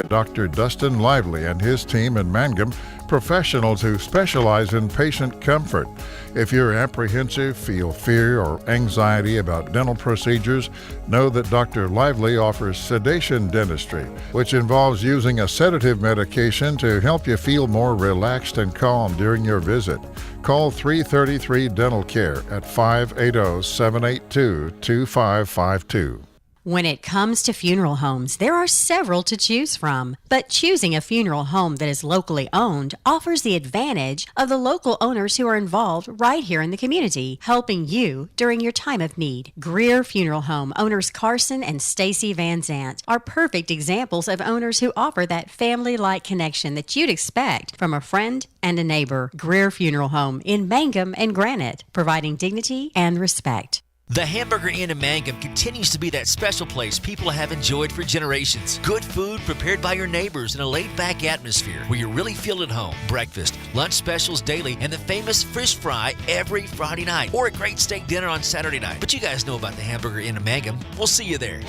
Dr. Dustin Lively and his team in Mangum, professionals who specialize in patient comfort. If you're apprehensive, feel fear or anxiety about dental procedures, know that Dr. Lively offers sedation dentistry, which involves using a sedative medication to help you feel more relaxed and calm during your visit. Call 333 Dental Care at 580-782-2552. When it comes to funeral homes, there are several to choose from, but choosing a funeral home that is locally owned offers the advantage of the local owners who are involved right here in the community, helping you during your time of need. Greer Funeral Home owners Carson and Stacy Van Zant are perfect examples of owners who offer that family-like connection that you'd expect from a friend and a neighbor. Greer Funeral Home in Mangum and Granite, providing dignity and respect. The Hamburger Inn in Mangum continues to be that special place people have enjoyed for generations. Good food prepared by your neighbors in a laid-back atmosphere where you really feel at home. Breakfast, lunch specials daily, and the famous fish fry every Friday night, or a great steak dinner on Saturday night. But you guys know about the Hamburger Inn in Mangum. We'll see you there.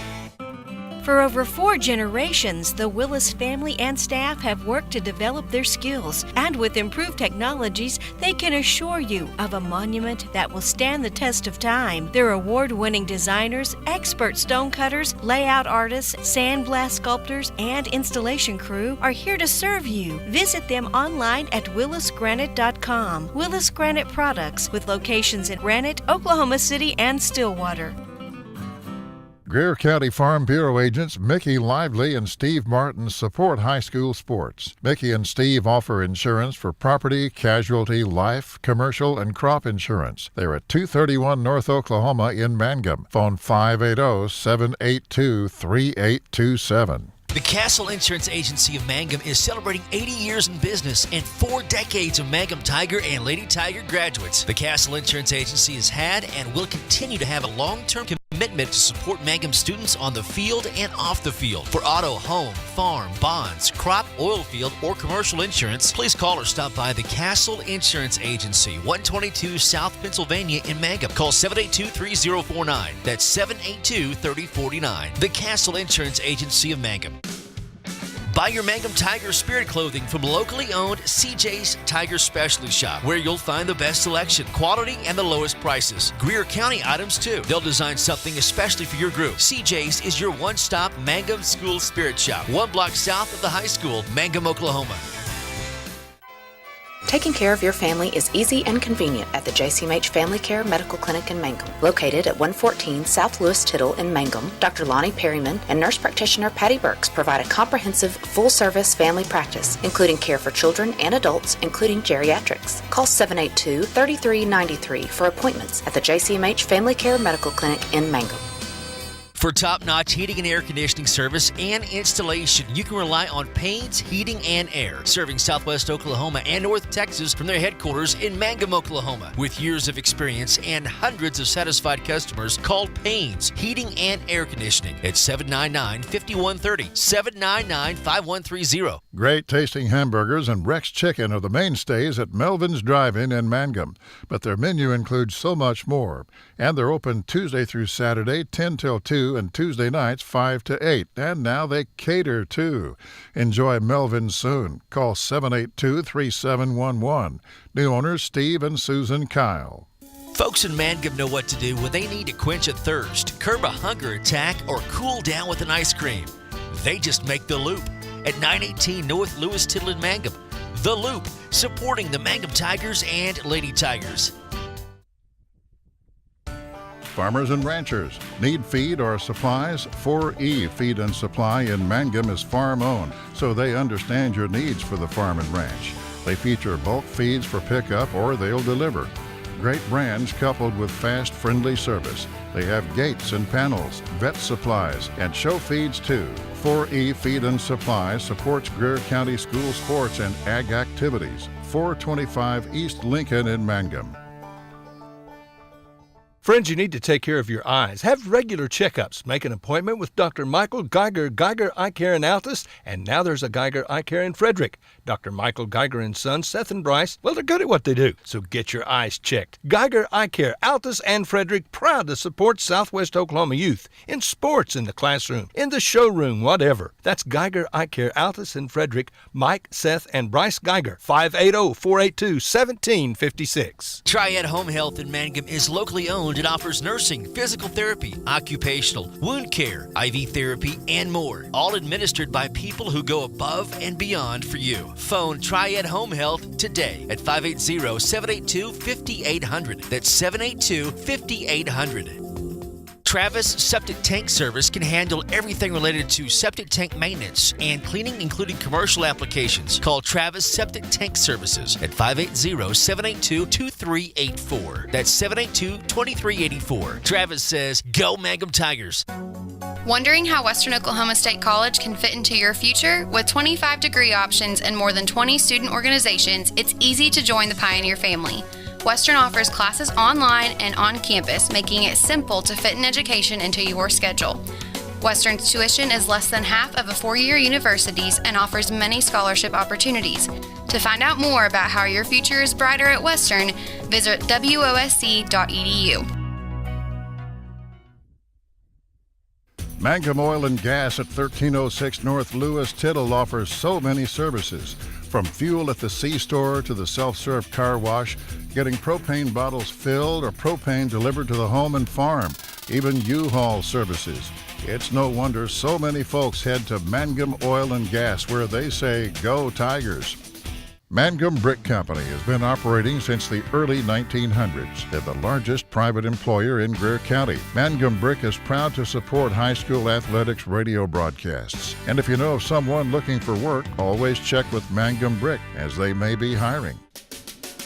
For over 4 generations, the Willis family and staff have worked to develop their skills, and with improved technologies, they can assure you of a monument that will stand the test of time. Their award-winning designers, expert stonecutters, layout artists, sandblast sculptors, and installation crew are here to serve you. Visit them online at willisgranite.com. Willis Granite Products, with locations in Granite, Oklahoma City, and Stillwater. Greer County Farm Bureau agents Mickey Lively and Steve Martin support high school sports. Mickey and Steve offer insurance for property, casualty, life, commercial, and crop insurance. They're at 231 North Oklahoma in Mangum. Phone 580-782-3827. The Castle Insurance Agency of Mangum is celebrating 80 years in business and 4 decades of Mangum Tiger and Lady Tiger graduates. The Castle Insurance Agency has had and will continue to have a long-term commitment to support Mangum students on the field and off the field. For auto, home, farm, bonds, crop, oil field, or commercial insurance, please call or stop by the Castle Insurance Agency, 122 South Pennsylvania in Mangum. Call 782-3049. That's 782-3049. The Castle Insurance Agency of Mangum. Buy your Mangum Tiger Spirit clothing from locally owned CJ's Tiger Specialty Shop, where you'll find the best selection, quality, and the lowest prices. Greer County items, too. They'll design something especially for your group. CJ's is your one-stop Mangum School Spirit Shop, 1 block south of the high school, Mangum, Oklahoma. Taking care of your family is easy and convenient at the JCMH Family Care Medical Clinic in Mangum. Located at 114 South Lewis Tittle in Mangum, Dr. Lonnie Perryman and nurse practitioner Patty Burks provide a comprehensive, full-service family practice, including care for children and adults, including geriatrics. Call 782-3393 for appointments at the JCMH Family Care Medical Clinic in Mangum. For top-notch heating and air conditioning service and installation, you can rely on Payne's Heating and Air, serving Southwest Oklahoma and North Texas from their headquarters in Mangum, Oklahoma. With years of experience and hundreds of satisfied customers, call Payne's Heating and Air Conditioning at 799-5130, 799-5130. Great tasting hamburgers and Rex Chicken are the mainstays at Melvin's Drive-In in Mangum, but their menu includes so much more. And they're open Tuesday through Saturday, 10 till 2, and Tuesday nights, 5 to 8. And now they cater, too. Enjoy Melvin's soon. Call 782-3711. New owners Steve and Susan Kyle. Folks in Mangum know what to do when they need to quench a thirst, curb a hunger attack, or cool down with an ice cream. They just make The Loop at 918 North Lewis Tittle in Mangum. The Loop, supporting the Mangum Tigers and Lady Tigers. Farmers and ranchers need feed or supplies? 4E Feed and Supply in Mangum is farm-owned, so they understand your needs for the farm and ranch. They feature bulk feeds for pickup or they'll deliver. Great brands coupled with fast, friendly service. They have gates and panels, vet supplies, and show feeds too. 4E Feed and Supply supports Greer County school sports and ag activities. 425 East Lincoln in Mangum. Friends, you need to take care of your eyes. Have regular checkups. Make an appointment with Dr. Michael Geiger, Geiger Eye Care in Altus, and now there's a Geiger Eye Care in Frederick. Dr. Michael Geiger and Sons, Seth and Bryce, well, they're good at what they do, so get your eyes checked. Geiger Eye Care, Altus and Frederick, proud to support Southwest Oklahoma youth in sports, in the classroom, in the showroom, whatever. That's Geiger Eye Care, Altus and Frederick. Mike, Seth, and Bryce Geiger, 580-482-1756. Triad Home Health in Mangum is locally owned and offers nursing, physical therapy, occupational, wound care, IV therapy, and more. All administered by people who go above and beyond for you. Phone Triad Home Health today at 580-782-5800. That's 782-5800. Travis Septic Tank Service can handle everything related to septic tank maintenance and cleaning, including commercial applications. Call Travis Septic Tank Services at 580-782-2384. That's 782-2384. Travis says, go Mangum Tigers. Wondering how Western Oklahoma State College can fit into your future? With 25 degree options and more than 20 student organizations, it's easy to join the Pioneer family. Western offers classes online and on campus, making it simple to fit an education into your schedule. Western's tuition is less than half of a four-year university's and offers many scholarship opportunities. To find out more about how your future is brighter at Western, visit wosc.edu. Mangum Oil and Gas at 1306 North Lewis Tittle offers so many services. From fuel at the C-store to the self-serve car wash, getting propane bottles filled or propane delivered to the home and farm, even U-Haul services. It's no wonder so many folks head to Mangum Oil and Gas, where they say, go Tigers. Mangum Brick Company has been operating since the early 1900s. They're the largest private employer in Greer County. Mangum Brick is proud to support high school athletics radio broadcasts. And if you know of someone looking for work, always check with Mangum Brick, as they may be hiring.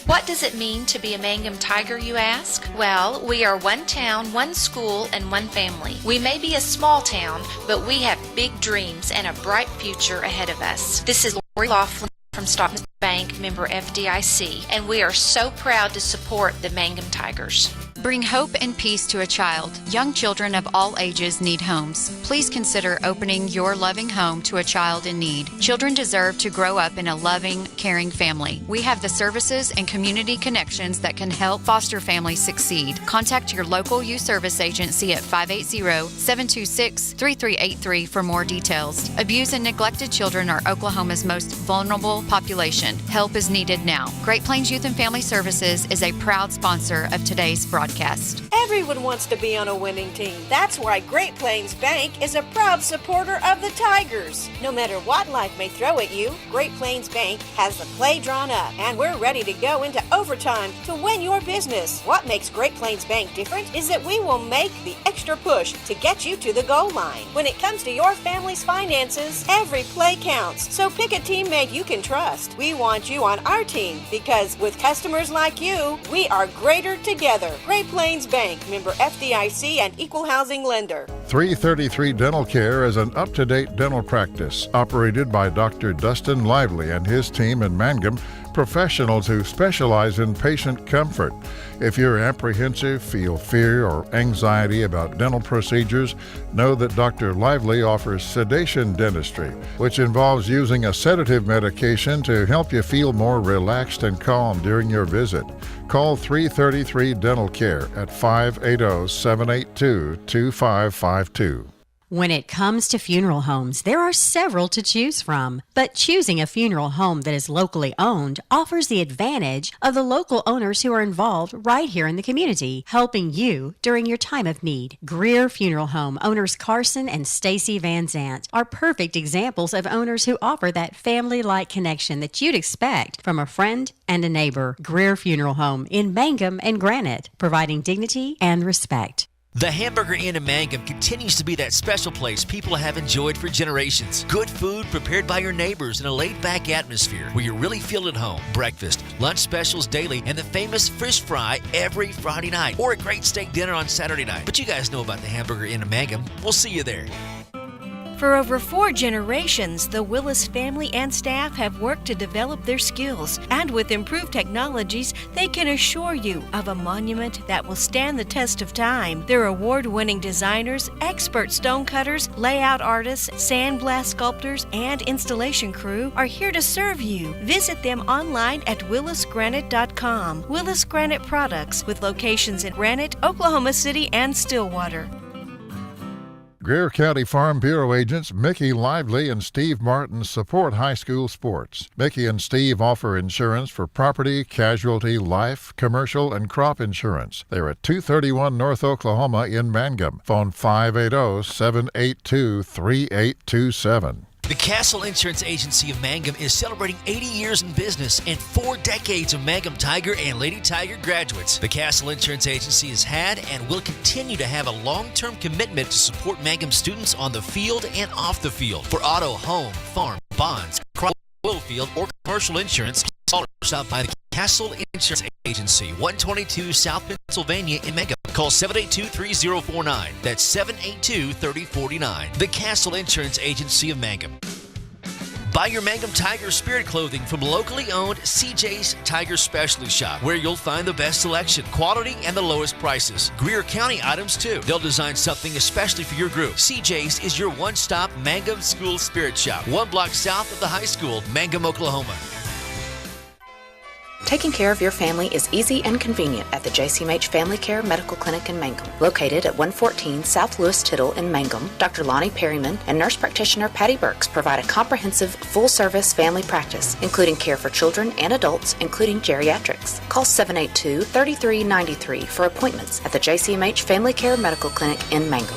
What does it mean to be a Mangum Tiger, you ask? Well, we are one town, one school, and one family. We may be a small town, but we have big dreams and a bright future ahead of us. This is Lori Laughlin from Stockton Bank, member FDIC, and we are so proud to support the Mangum Tigers. Bring hope and peace to a child. Young children of all ages need homes. Please consider opening your loving home to a child in need. Children deserve to grow up in a loving, caring family. We have the services and community connections that can help foster families succeed. Contact your local youth service agency at 580-726-3383 for more details. Abused and neglected children are Oklahoma's most vulnerable population. Help is needed now. Great Plains Youth and Family Services is a proud sponsor of today's broadcast. Everyone wants to be on a winning team. That's why Great Plains Bank is a proud supporter of the Tigers. No matter what life may throw at you, Great Plains Bank has the play drawn up, and we're ready to go into overtime to win your business. What makes Great Plains Bank different is that we will make the extra push to get you to the goal line. When it comes to your family's finances, every play counts. So pick a teammate you can trust. We want you on our team because with customers like you, we are greater together. Great Plains Bank, member FDIC and equal housing lender. 333 Dental Care is an up-to-date dental practice operated by Dr. Dustin Lively and his team in Mangum, professionals who specialize in patient comfort. If you're apprehensive, feel fear or anxiety about dental procedures, know that Dr. Lively offers sedation dentistry, which involves using a sedative medication to help you feel more relaxed and calm during your visit. Call 333 Dental Care at 580-782-2552. When it comes to funeral homes, there are several to choose from. But choosing a funeral home that is locally owned offers the advantage of the local owners who are involved right here in the community, helping you during your time of need. Greer Funeral Home owners Carson and Stacy Van Zant are perfect examples of owners who offer that family-like connection that you'd expect from a friend and a neighbor. Greer Funeral Home in Mangum and Granite, providing dignity and respect. The Hamburger Inn in Mangum continues to be that special place people have enjoyed for generations. Good food prepared by your neighbors in a laid-back atmosphere where you really feel at home. Breakfast, lunch specials daily, and the famous fish fry every Friday night, or a great steak dinner on Saturday night. But you guys know about the Hamburger Inn in Mangum. We'll see you there. For over 4 generations, the Willis family and staff have worked to develop their skills, and with improved technologies, they can assure you of a monument that will stand the test of time. Their award-winning designers, expert stonecutters, layout artists, sandblast sculptors, and installation crew are here to serve you. Visit them online at willisgranite.com. Willis Granite Products, with locations in Granite, Oklahoma City, and Stillwater. Greer County Farm Bureau agents Mickey Lively and Steve Martin support high school sports. Mickey and Steve offer insurance for property, casualty, life, commercial, and crop insurance. They're at 231 North Oklahoma in Mangum. Phone 580-782-3827. The Castle Insurance Agency of Mangum is celebrating 80 years in business and 4 decades of Mangum Tiger and Lady Tiger graduates. The Castle Insurance Agency has had and will continue to have a long-term commitment to support Mangum students on the field and off the field. For auto, home, farm, bonds, crop, oil field, or commercial insurance, stop by the Castle Insurance Agency, 122 South Pennsylvania in Mangum. Call 782-3049. That's 782-3049. The Castle Insurance Agency of Mangum. Buy your Mangum Tiger Spirit clothing from locally owned CJ's Tiger Specialty Shop, where you'll find the best selection, quality, and the lowest prices. Greer County items, too. They'll design something especially for your group. CJ's is your one-stop Mangum School Spirit Shop, 1 block south of the high school, Mangum, Oklahoma. Taking care of your family is easy and convenient at the JCMH Family Care Medical Clinic in Mangum. Located at 114 South Lewis Tittle in Mangum, Dr. Lonnie Perryman and nurse practitioner Patty Burks provide a comprehensive, full-service family practice, including care for children and adults, including geriatrics. Call 782-3393 for appointments at the JCMH Family Care Medical Clinic in Mangum.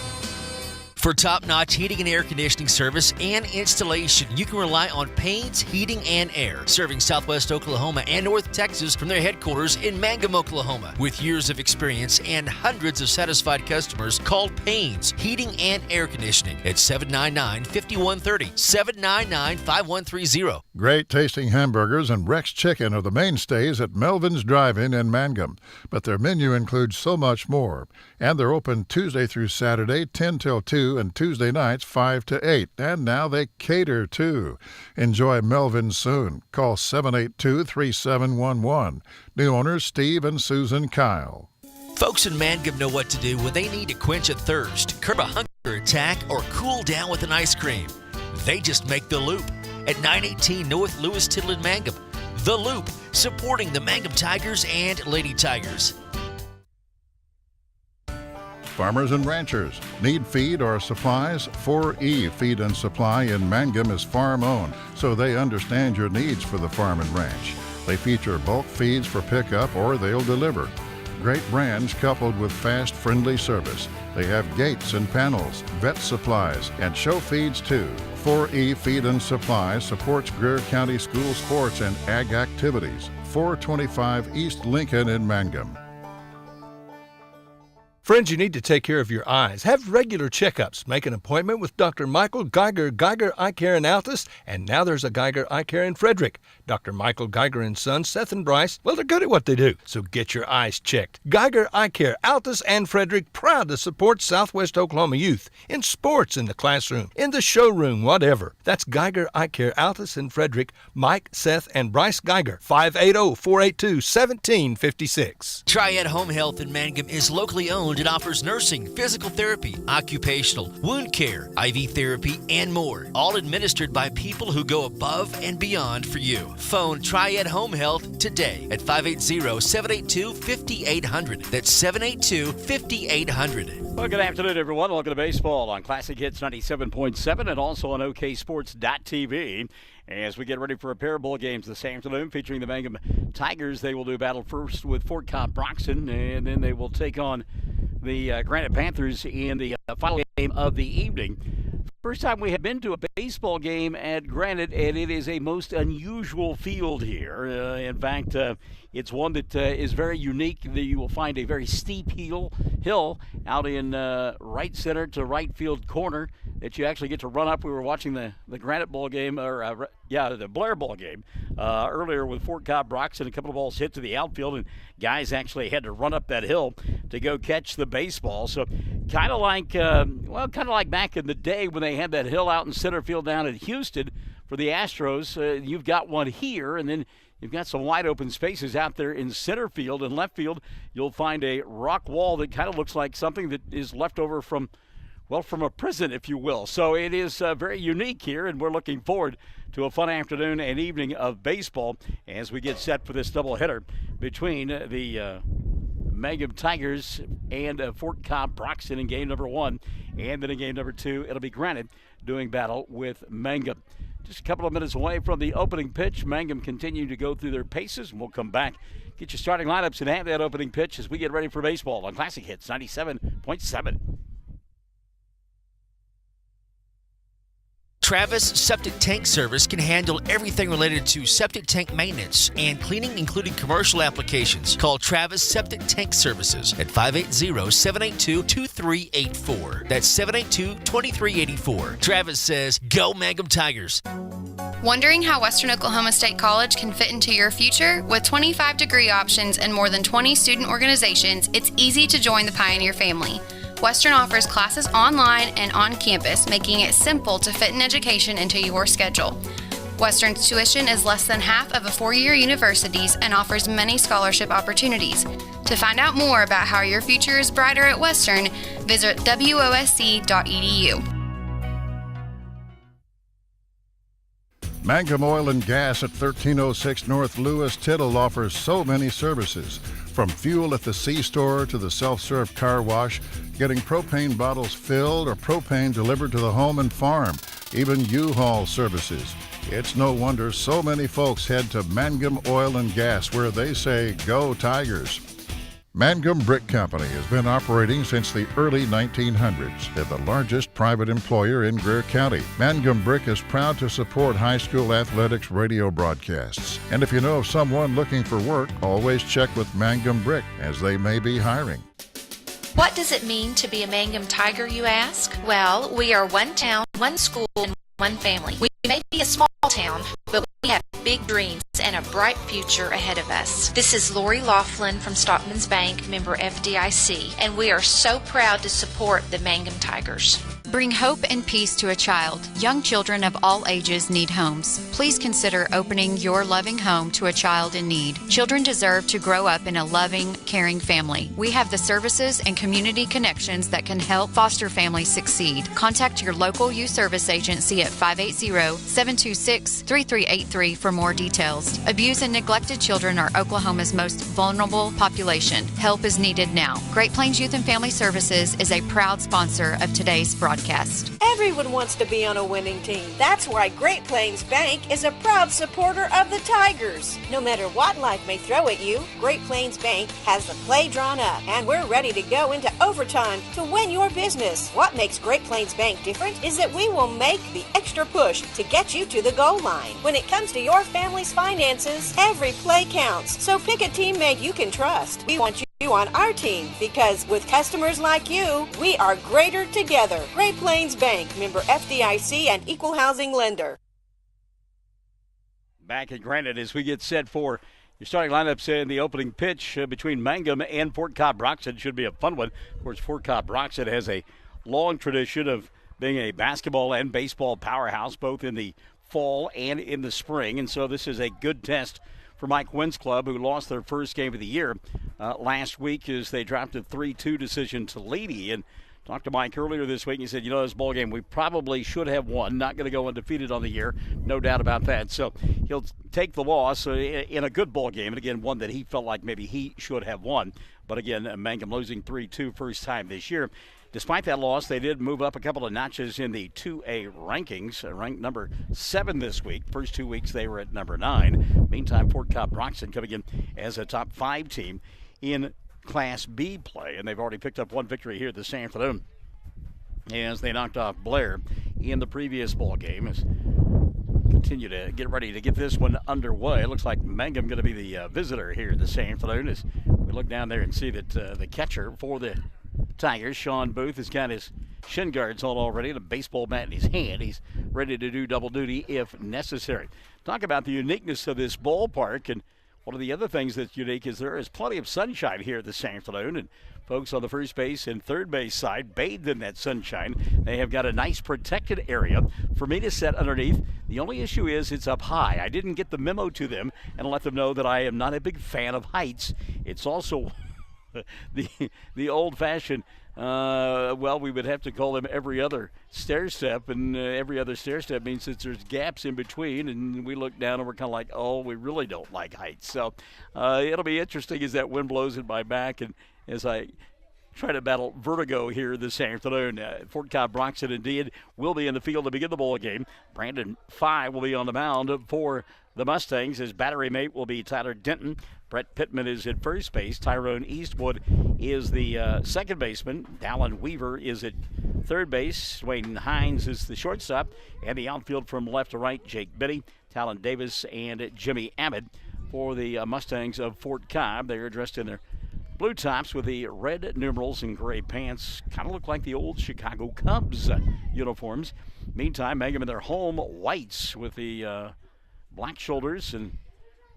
For top-notch heating and air conditioning service and installation, you can rely on Payne's Heating and Air, serving Southwest Oklahoma and North Texas from their headquarters in Mangum, Oklahoma. With years of experience and hundreds of satisfied customers, call Payne's Heating and Air Conditioning at 799-5130, 799-5130. Great tasting hamburgers and Rex Chicken are the mainstays at Melvin's Drive-In in Mangum, but their menu includes so much more. And they're open Tuesday through Saturday, 10 till 2, and Tuesday nights, 5 to 8. And now they cater, too. Enjoy Melvin's soon. Call 782-3711. New owners Steve and Susan Kyle. Folks in Mangum know what to do when they need to quench a thirst, curb a hunger attack, or cool down with an ice cream. They just make the Loop at 918 North Lewis Tittle in Mangum. The Loop, supporting the Mangum Tigers and Lady Tigers. Farmers and ranchers need feed or supplies? 4E Feed and Supply in Mangum is farm-owned, so they understand your needs for the farm and ranch. They feature bulk feeds for pickup or they'll deliver. Great brands coupled with fast, friendly service. They have gates and panels, vet supplies, and show feeds too. 4E Feed and Supply supports Greer County school sports and ag activities. 425 East Lincoln in Mangum. Friends, you need to take care of your eyes. Have regular checkups. Make an appointment with Dr. Michael Geiger Eye Care in Altus, and now there's a Geiger Eye Care in Frederick. Dr. Michael Geiger and Sons, Seth and Bryce, well, they're good at what they do, so get your eyes checked. Geiger Eye Care, Altus and Frederick, proud to support Southwest Oklahoma youth in sports, in the classroom, in the showroom, whatever. That's Geiger Eye Care, Altus and Frederick. Mike, Seth, and Bryce Geiger, 580-482-1756. Triad Home Health in Mangum is locally owned and offers nursing, physical therapy, occupational, wound care, IV therapy, and more. All administered by people who go above and beyond for you. Phone Triad Home Health today at 580-782-5800. That's 782-5800. Well, good afternoon, everyone. Welcome to baseball on Classic Hits 97.7 and also on OKSports.tv. As we get ready for a pair of bowl games this afternoon featuring the Mangum Tigers, they will do battle first with Fort Cobb-Broxton, and then they will take on the Granite Panthers in the final game of the evening. First time we have been to a baseball game at Granite, and it is a most unusual field here. In fact, it's one that is very unique. You will find a very steep hill out in right center to right field corner that you actually get to run up. We were watching the Granite ball game, or the Blair ball game earlier with Fort Cobb-Broxton. A couple of balls hit to the outfield, and guys actually had to run up that hill to go catch the baseball. So kind of like back in the day when they had that hill out in center field down at Houston for the Astros. You've got one here, and then you've got some wide open spaces out there in center field and left field. You'll find a rock wall that kind of looks like something that is left over from a prison, if you will. So it is very unique here, and we're looking forward to a fun afternoon and evening of baseball as we get set for this doubleheader between the Mangum Tigers and Fort Cobb-Broxton in game number 1. And then in game number 2, it'll be Granite doing battle with Mangum. Just a couple of minutes away from the opening pitch. Mangum continue to go through their paces, and we'll come back, get your starting lineups, and have that opening pitch as we get ready for baseball on Classic Hits 97.7. Travis Septic Tank Service can handle everything related to septic tank maintenance and cleaning, including commercial applications. Call Travis Septic Tank Services at 580-782-2384. That's 782-2384. Travis says, go Mangum Tigers. Wondering how Western Oklahoma State College can fit into your future? With 25 degree options and more than 20 student organizations, it's easy to join the Pioneer family. Western offers classes online and on campus, making it simple to fit an education into your schedule. Western's tuition is less than half of a four-year university's and offers many scholarship opportunities. To find out more about how your future is brighter at Western, visit wosc.edu. Mangum Oil and Gas at 1306 North Lewis Tittle offers so many services. From fuel at the C-store to the self-serve car wash, getting propane bottles filled or propane delivered to the home and farm, even U-Haul services. It's no wonder so many folks head to Mangum Oil and Gas, where they say, go Tigers. Mangum Brick Company has been operating since the early 1900s. They're the largest private employer in Greer County. Mangum Brick is proud to support high school athletics radio broadcasts. And if you know of someone looking for work, always check with Mangum Brick, as they may be hiring. What does it mean to be a Mangum Tiger, you ask? Well, we are one town, one school, and one family. We may be a small town, but we have big dreams and a bright future ahead of us. This is Lori Laughlin from Stockman's Bank, member FDIC, and we are so proud to support the Mangum Tigers. Bring hope and peace to a child. Young children of all ages need homes. Please consider opening your loving home to a child in need. Children deserve to grow up in a loving, caring family. We have the services and community connections that can help foster families succeed. Contact your local youth service agency at 580-726-3383 for more details. Abused and neglected children are Oklahoma's most vulnerable population. Help is needed now. Great Plains Youth and Family Services is a proud sponsor of today's broadcast. Everyone wants to be on a winning team. That's why Great Plains Bank is a proud supporter of the Tigers. No matter what life may throw at you, Great Plains Bank has the play drawn up, and we're ready to go into overtime to win your business. What makes Great Plains Bank different is that we will make the extra push to get you to the goal line. When it comes to your family's finances, every play counts. So pick a teammate you can trust. We want you on our team, because with customers like you, we are greater together. Great Plains Bank, member FDIC and equal housing lender. Back at Granite as we get set for your starting lineups in the opening pitch between Mangum and Fort Cobb-Broxton. Should be a fun one. Of course, Fort Cobb-Broxton has a long tradition of being a basketball and baseball powerhouse, both in the fall and in the spring, and so this is a good test for Mike Wynn's club, who lost their first game of the year last week as they dropped a 3-2 decision to Lady. And talked to Mike earlier this week, and he said, this ball game we probably should have won. Not going to go undefeated on the year, no doubt about that. So he'll take the loss in a good ball game, and again, one that he felt like maybe he should have won. But again, Mangum losing 3-2 first time this year. Despite that loss, they did move up a couple of notches in the 2A rankings, ranked number 7 this week. First 2 weeks they were at number 9. Meantime, Fort Cobb-Broxton coming in as a top 5 team in Class B play, and they've already picked up one victory here this afternoon as they knocked off Blair in the previous ball game. As continue to get ready to get this one underway. It looks like Mangum going to be the visitor here this afternoon as we look down there and see that the catcher for the Tigers, Sean Booth, has got his shin guards on already and a baseball bat in his hand. He's ready to do double duty if necessary. Talk about the uniqueness of this ballpark, and one of the other things that's unique is there is plenty of sunshine here this afternoon, and folks on the first base and third base side bathed in that sunshine. They have got a nice protected area for me to sit underneath. The only issue is it's up high. I didn't get the memo to them and let them know that I am not a big fan of heights. It's also the old-fashioned, well, we would have to call them every other stair step, and every other stair step means that there's gaps in between, and we look down and we're kind of like, oh, we really don't like heights. So it'll be interesting as that wind blows in my back and as I try to battle vertigo here this afternoon. Fort Cobb-Broxton indeed will be in the field to begin the ball game. Brandon Fye will be on the mound for the Mustangs. His battery mate will be Tyler Denton. Brett Pittman is at first base. Tyrone Eastwood is the second baseman. Dallin Weaver is at third base. Wayne Hines is the shortstop. And the outfield from left to right, Jake Biddy, Talon Davis, and Jimmy Abbott for the Mustangs of Fort Cobb. They are dressed in their blue tops with the red numerals and gray pants. Kind of look like the old Chicago Cubs uniforms. Meantime, Mangum in their home whites with the black shoulders and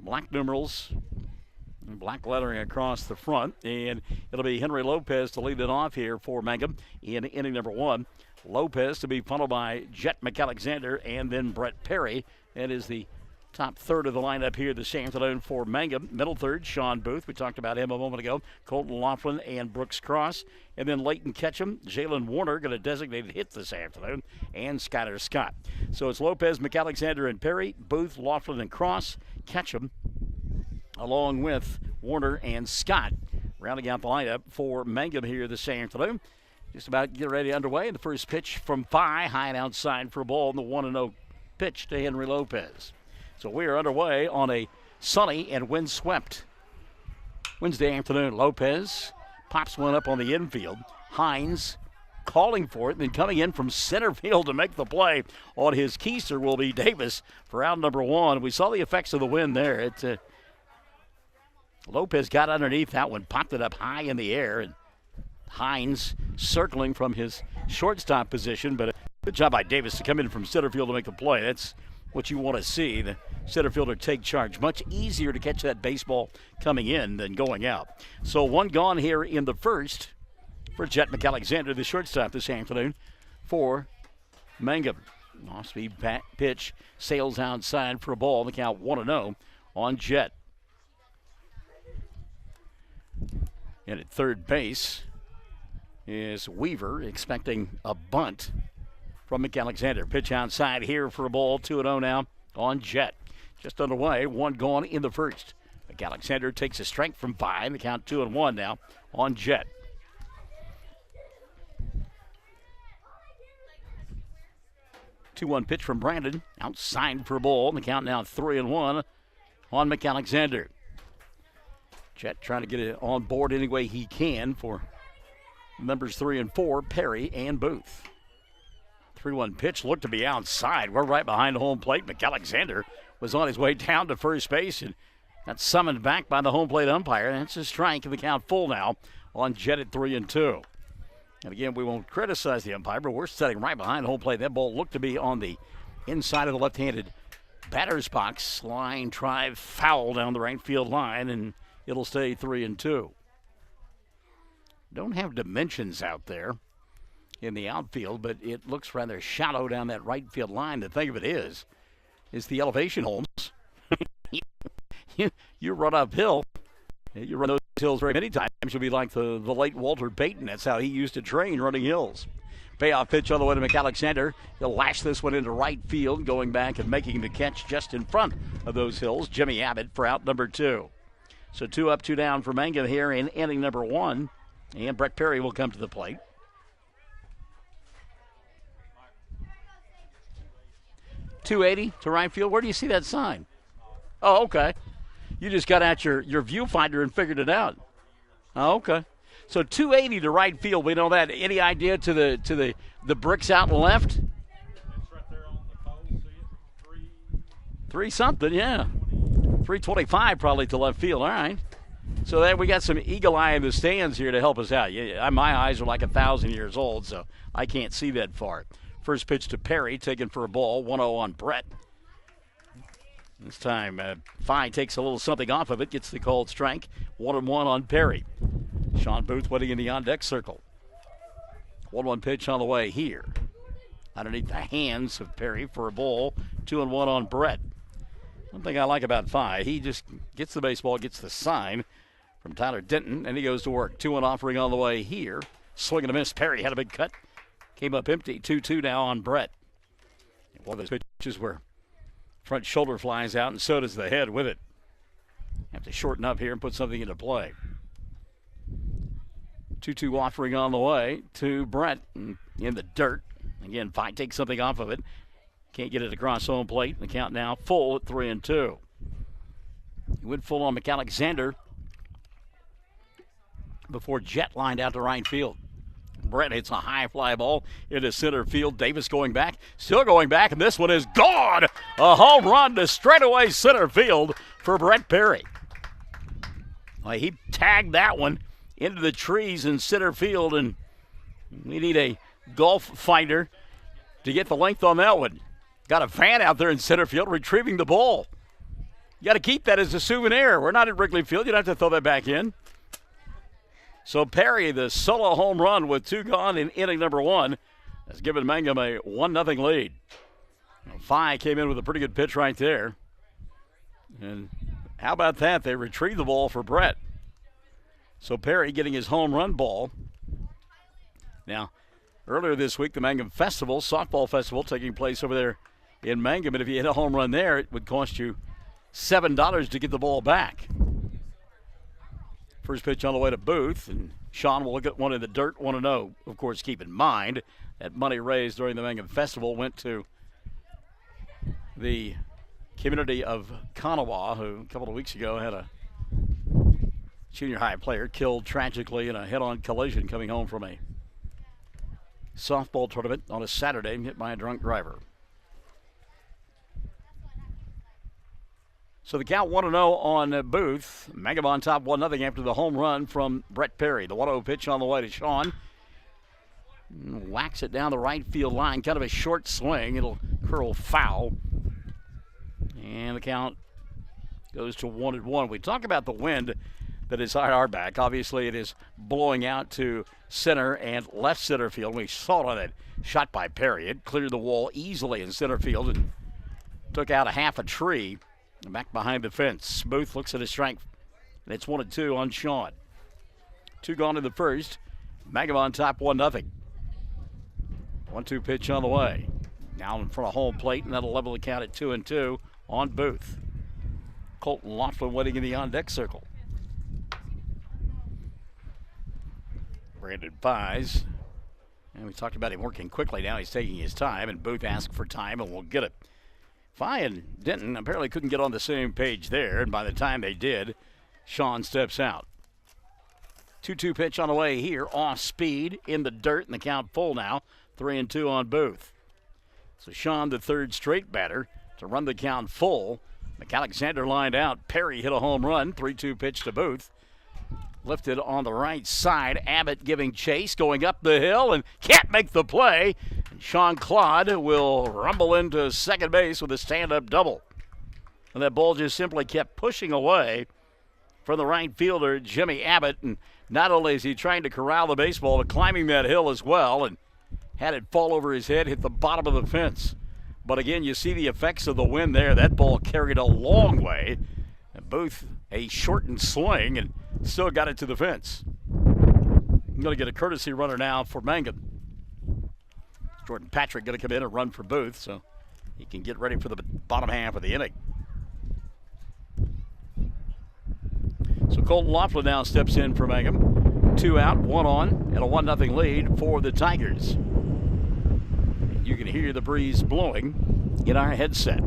black numerals and black lettering across the front. And it'll be Henry Lopez to lead it off here for Mangum in inning number one. Lopez to be followed by Jet McAlexander and then Brett Perry. That is the top third of the lineup here this afternoon for Mangum. Middle third, Sean Booth. We talked about him a moment ago. Colton Laughlin and Brooks Cross. And then Leighton Ketchum, Jalen Warner, going to designate hit this afternoon, and Skyler Scott. So it's Lopez, McAlexander, and Perry, Booth, Laughlin, and Cross, Ketchum, along with Warner and Scott, rounding out the lineup for Mangum here this afternoon. Just about get ready underway. The first pitch from Fye, high and outside for a ball, and the 1-0 pitch to Henry Lopez. So we are underway on a sunny and windswept Wednesday afternoon. Lopez pops one up on the infield. Hines calling for it, and then coming in from center field to make the play on his keister will be Davis for out number one. We saw the effects of the wind there. Lopez got underneath that one, popped it up high in the air, and Hines circling from his shortstop position, but a good job by Davis to come in from center field to make the play. That's what you want to see, the center fielder take charge. Much easier to catch that baseball coming in than going out. So one gone here in the first for Jet McAlexander, the shortstop this afternoon for Mangum. Off-speed pitch, sails outside for a ball. The count 1-0 on Jet. And at third base is Weaver, expecting a bunt from McAlexander. Pitch outside here for a ball, 2-0 now on Jet. Just underway, one gone in the first. McAlexander takes a strike from Fye. The count 2-1 now on Jet. Two-one pitch from Brandon, outside for a ball. The count now 3-1 on McAlexander. Jet trying to get it on board any way he can for numbers 3 and 4, Perry and Booth. 3-1 pitch looked to be outside. We're right behind the home plate. McAlexander was on his way down to first base and got summoned back by the home plate umpire. That's a strike, and the count full now on Jet at 3-2. And again, we won't criticize the umpire, but we're sitting right behind the home plate. That ball looked to be on the inside of the left-handed batter's box. Line drive foul down the right field line, and it'll stay 3-2. Don't have dimensions out there in the outfield, but it looks rather shallow down that right field line. The thing of it is the elevation, Holmes. you run uphill. You run those hills very many times. You'll be like the late Walter Payton. That's how he used to train, running hills. Payoff pitch on the way to McAlexander. He'll lash this one into right field, going back and making the catch just in front of those hills. Jimmy Abbott for out number 2. So 2 up, 2 down for Mangum here in inning number 1. And Brett Perry will come to the plate. .280 to right field. Where do you see that sign? Oh, okay. You just got out your viewfinder and figured it out. Oh, okay. So .280 to right field. We know that. Any idea to the bricks out and left? It's right there on the pole. See it? 3 something, yeah. 325 probably to left field. All right. So then we got some eagle eye in the stands here to help us out. My eyes are like 1,000 years old, so I can't see that far. First pitch to Perry, taken for a ball, 1-0 on Brett. This time, Phi takes a little something off of it, gets the called strike. 1-1 on Perry. Sean Booth waiting in the on-deck circle. 1-1 pitch on the way here. Underneath the hands of Perry for a ball, 2-1 on Brett. One thing I like about Phi, he just gets the baseball, gets the sign from Tyler Denton, and he goes to work. 2-1 offering on the way here. Swing and a miss. Perry had a big cut. Came up empty. 2-2 now on Brett. One of those pitches where front shoulder flies out, and so does the head with it. Have to shorten up here and put something into play. 2-2 offering on the way to Brett in the dirt. Again, Phi takes something off of it. Can't get it across home plate. The count now full at 3-2. He went full on McAlexander before Jet lined out to right field. Brett hits a high fly ball into center field. Davis going back, still going back, and this one is gone. A home run to straightaway center field for Brett Perry. Well, he tagged that one into the trees in center field, and we need a golf finder to get the length on that one. Got a fan out there in center field retrieving the ball. You got to keep that as a souvenir. We're not at Wrigley Field. You don't have to throw that back in. So Perry, the solo home run with 2 gone in inning number 1, has given Mangum a 1-0 lead. Phi came in with a pretty good pitch right there. And how about that? They retrieved the ball for Brett. So Perry getting his home run ball. Now, earlier this week, the Mangum Festival, softball festival, taking place over there in Mangum. And if you hit a home run there, it would cost you $7 to get the ball back. First pitch on the way to Booth, and Sean will get one in the dirt, 1-0. Of course, keep in mind that money raised during the Mangum Festival went to the community of Kanawha, who a couple of weeks ago had a junior high player killed tragically in a head-on collision coming home from a softball tournament on a Saturday, hit by a drunk driver. So the count 1-0 on Booth. Mangum on top 1-0 after the home run from Brett Perry. The 1-0 pitch on the way to Sean. Whacks it down the right field line. Kind of a short swing. It'll curl foul. And the count goes to 1-1. We talk about the wind that is at our back. Obviously, it is blowing out to center and left center field. We saw it on that shot by Perry. It cleared the wall easily in center field and took out a half a tree. Back behind the fence. Booth looks at his strength. And it's 1-2 on Sean. 2 gone in the first. Mangum on top 1-0. 1-2 pitch on the way. Now in front of home plate, and that'll level the count at 2-2 on Booth. Colton Laughlin waiting in the on-deck circle. Brandon Pies. And we talked about him working quickly. Now he's taking his time, and Booth asked for time, and we'll get it. Phi and Denton apparently couldn't get on the same page there, and by the time they did, Sean steps out. 2-2 pitch on the way here, off speed, in the dirt, and the count full now, 3-2 on Booth. So Sean, the third straight batter, to run the count full. McAlexander lined out. Perry hit a home run, 3-2 pitch to Booth. Lifted on the right side, Abbott giving chase, going up the hill, and can't make the play. Sean Claude will rumble into second base with a stand-up double. And that ball just simply kept pushing away from the right fielder, Jimmy Abbott. And not only is he trying to corral the baseball, but climbing that hill as well, and had it fall over his head, hit the bottom of the fence. But again, you see the effects of the wind there. That ball carried a long way. And Booth, a shortened swing, and still got it to the fence. I'm going to get a courtesy runner now for Mangum. Jordan Patrick going to come in and run for Booth, so he can get ready for the bottom half of the inning. So Colton Laughlin now steps in for Mangum. 2 out, 1 on, and a 1-0 lead for the Tigers. And you can hear the breeze blowing in our headset.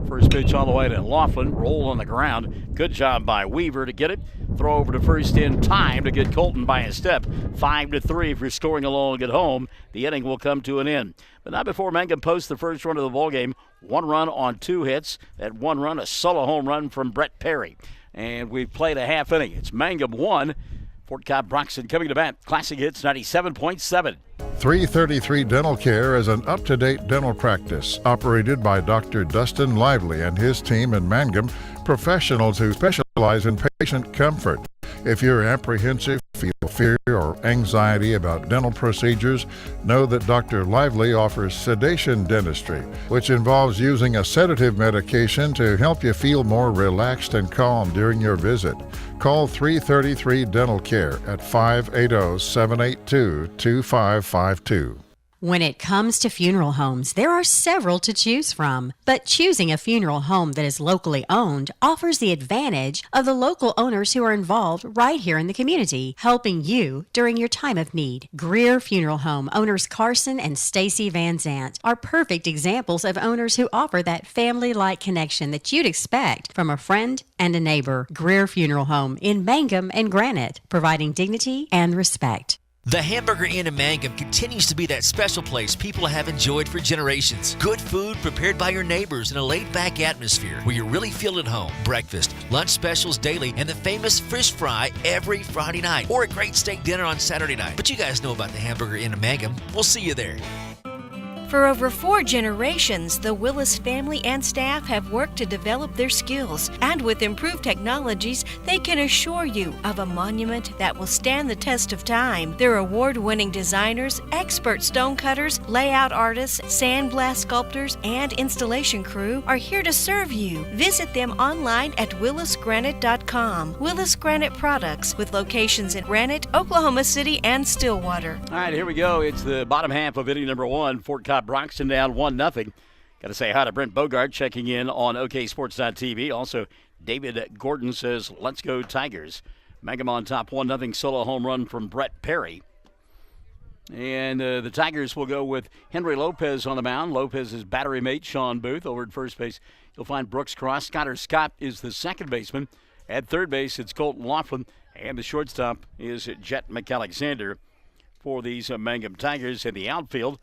First pitch on the way to Laughlin. Roll on the ground. Good job by Weaver to get it. Throw over to first in time to get Colton by a step. 5-3 if you're scoring along at home. The inning will come to an end. But not before Mangum posts the first run of the ballgame. 1 run on 2 hits. That 1 run, a solo home run from Brett Perry. and we've played a half inning. It's Mangum 1, Fort Cobb-Broxton coming to bat. Classic Hits 97.7. 333 Dental Care is an up-to-date dental practice operated by Dr. Dustin Lively and his team in Mangum, professionals who specialize in patient comfort. If you're apprehensive, feel fear or anxiety about dental procedures, know that Dr. Lively offers sedation dentistry, which involves using a sedative medication to help you feel more relaxed and calm during your visit. Call 333 Dental Care at 580-782-2552. When it comes to funeral homes, there are several to choose from, but choosing a funeral home that is locally owned offers the advantage of the local owners who are involved right here in the community, helping you during your time of need. Greer Funeral Home owners Carson and Stacy Van Zant are perfect examples of owners who offer that family-like connection that you'd expect from a friend and a neighbor. Greer Funeral Home in Mangum and Granite, providing dignity and respect. The Hamburger Inn in Mangum continues to be that special place people have enjoyed for generations. Good food prepared by your neighbors in a laid-back atmosphere where you really feel at home. Breakfast, lunch specials daily, and the famous fish fry every Friday night. Or a great steak dinner on Saturday night. But you guys know about the Hamburger Inn in Mangum. We'll see you there. For over 4 generations, the Willis family and staff have worked to develop their skills, and with improved technologies, they can assure you of a monument that will stand the test of time. Their award-winning designers, expert stonecutters, layout artists, sandblast sculptors, and installation crew are here to serve you. Visit them online at willisgranite.com. Willis Granite Products, with locations in Granite, Oklahoma City, and Stillwater. All right, here we go. It's the bottom half of inning number 1. Fort Cobb-Broxton down 1-0. Got to say hi to Brent Bogart checking in on OKSports.tv. Also, David Gordon says, let's go Tigers. Mangum on top 1-0 solo home run from Brett Perry. And the Tigers will go with Henry Lopez on the mound. Lopez's battery mate, Sean Booth, over at first base. You'll find Brooks Cross. Scott is the second baseman. At third base, it's Colton Laughlin. And the shortstop is Jet McAlexander for these Mangum Tigers. In the outfield,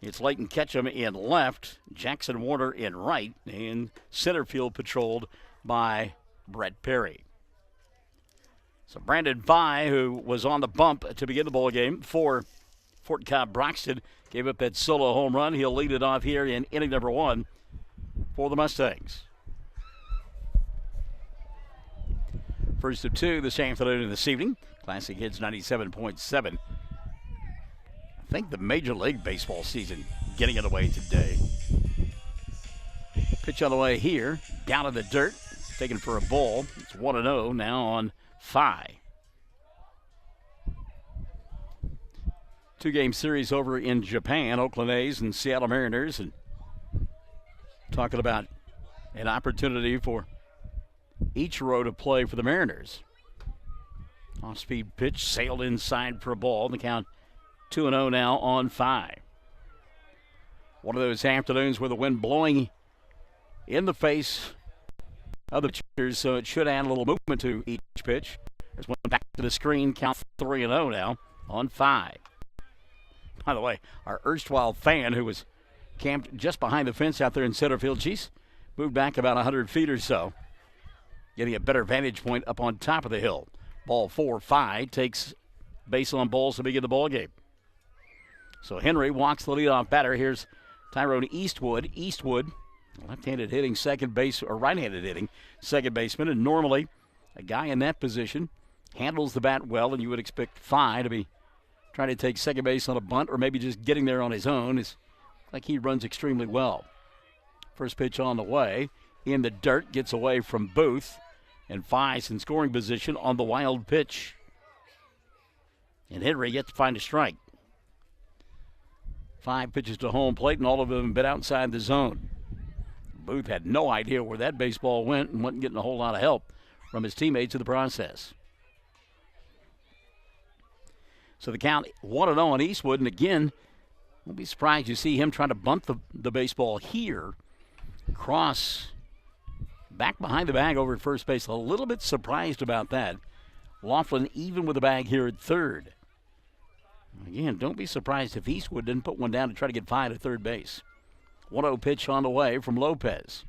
it's Leighton Ketchum in left, Jackson Warner in right, and center field patrolled by Brett Perry. So Brandon Fye, who was on the bump to begin the ball game for Fort Cobb-Broxton, gave up that solo home run. He'll lead it off here in inning number 1 for the Mustangs. First of 2 this afternoon and this evening. Classic Hits 97.7. I think the Major League Baseball season getting underway today. Pitch on the way here, down in the dirt, taken for a ball. It's 1-0 now on Phi. 2-game series over in Japan, Oakland A's and Seattle Mariners, and talking about an opportunity for Ichiro to play for the Mariners. Off-speed pitch, sailed inside for a ball. The count 2-0 now on 5. One of those afternoons where the wind blowing in the face of the pitchers, so it should add a little movement to each pitch. There's one back to the screen, count 3-0 now on 5. By the way, our erstwhile fan who was camped just behind the fence out there in center field, she's moved back about 100 feet or so, getting a better vantage point up on top of the hill. Ball 4-5 takes base on balls to begin the ball game. So Henry walks the leadoff batter. Here's Tyrone Eastwood. Eastwood, left-handed hitting second base, or right-handed hitting second baseman, and normally a guy in that position handles the bat well, and you would expect Phi to be trying to take second base on a bunt or maybe just getting there on his own. It's like he runs extremely well. First pitch on the way. In the dirt, gets away from Booth, and Phi's in scoring position on the wild pitch. And Henry gets to find a strike. 5 pitches to home plate, and all of them have been outside the zone. Booth had no idea where that baseball went and wasn't getting a whole lot of help from his teammates in the process. So the count 1-0 on Eastwood, and again, won't be surprised you see him trying to bunt the baseball here. Cross back behind the bag over at first base. A little bit surprised about that. Laughlin even with the bag here at third. Again, don't be surprised if Eastwood didn't put one down to try to get Phi to third base. 1-0 pitch on the way from Lopez.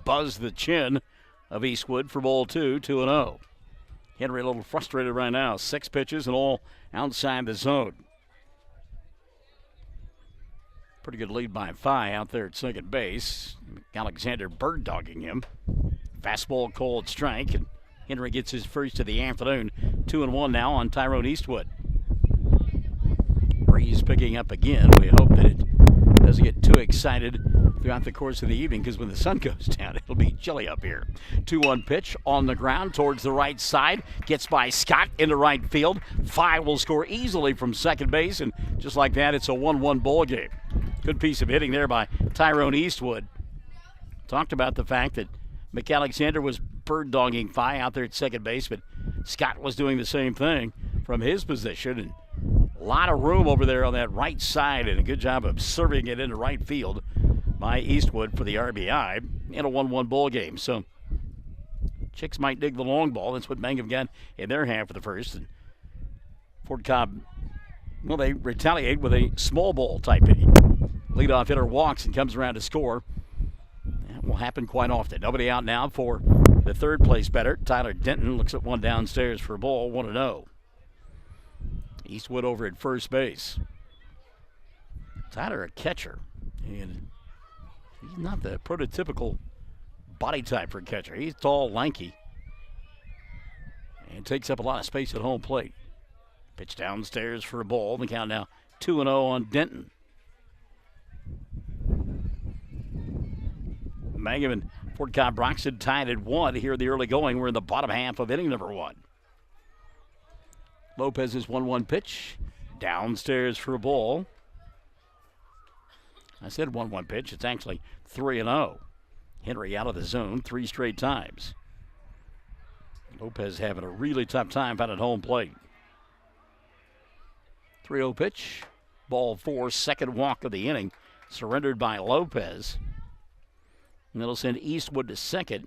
Buzz the chin of Eastwood for ball 2, 2-0. Henry a little frustrated right now. 6 pitches and all outside the zone. Pretty good lead by Phi out there at second base. Alexander bird dogging him. Fastball cold strike, and Henry gets his first of the afternoon. 2-1 now on Tyrone Eastwood. Breeze picking up again. We hope that it doesn't get too excited throughout the course of the evening, because when the sun goes down, it'll be chilly up here. 2-1 pitch on the ground towards the right side. Gets by Scott into right field. Phi will score easily from second base, and just like that, it's a 1-1 ball game. Good piece of hitting there by Tyrone Eastwood. Talked about the fact that McAlexander was bird dogging Phi out there at second base, but Scott was doing the same thing from his position. And a lot of room over there on that right side, and a good job of serving it into right field by Eastwood for the RBI in a 1-1 ball game. So Chicks might dig the long ball. That's what Mangum got in their half of the first. And Fort Cobb, well, they retaliate with a small ball type inning. Leadoff hitter walks and comes around to score. That will happen quite often. Nobody out now for the third place batter. Tyler Denton looks at one downstairs for a ball, 1-0. Eastwood over at first base. Tyler a catcher, and he's not the prototypical body type for a catcher. He's tall, lanky, and takes up a lot of space at home plate. Pitch downstairs for a ball. The count now 2-0 on Denton. Mangum and Fort Cobb-Broxton tied at 1 here in the early going. We're in the bottom half of inning number 1. Lopez's 1-1 pitch. Downstairs for a ball. I said 1-1 pitch. It's actually 3-0. Henry out of the zone 3 straight times. Lopez having a really tough time finding home plate. 3-0 pitch. Ball 4, second walk of the inning. Surrendered by Lopez. And that'll send Eastwood to second.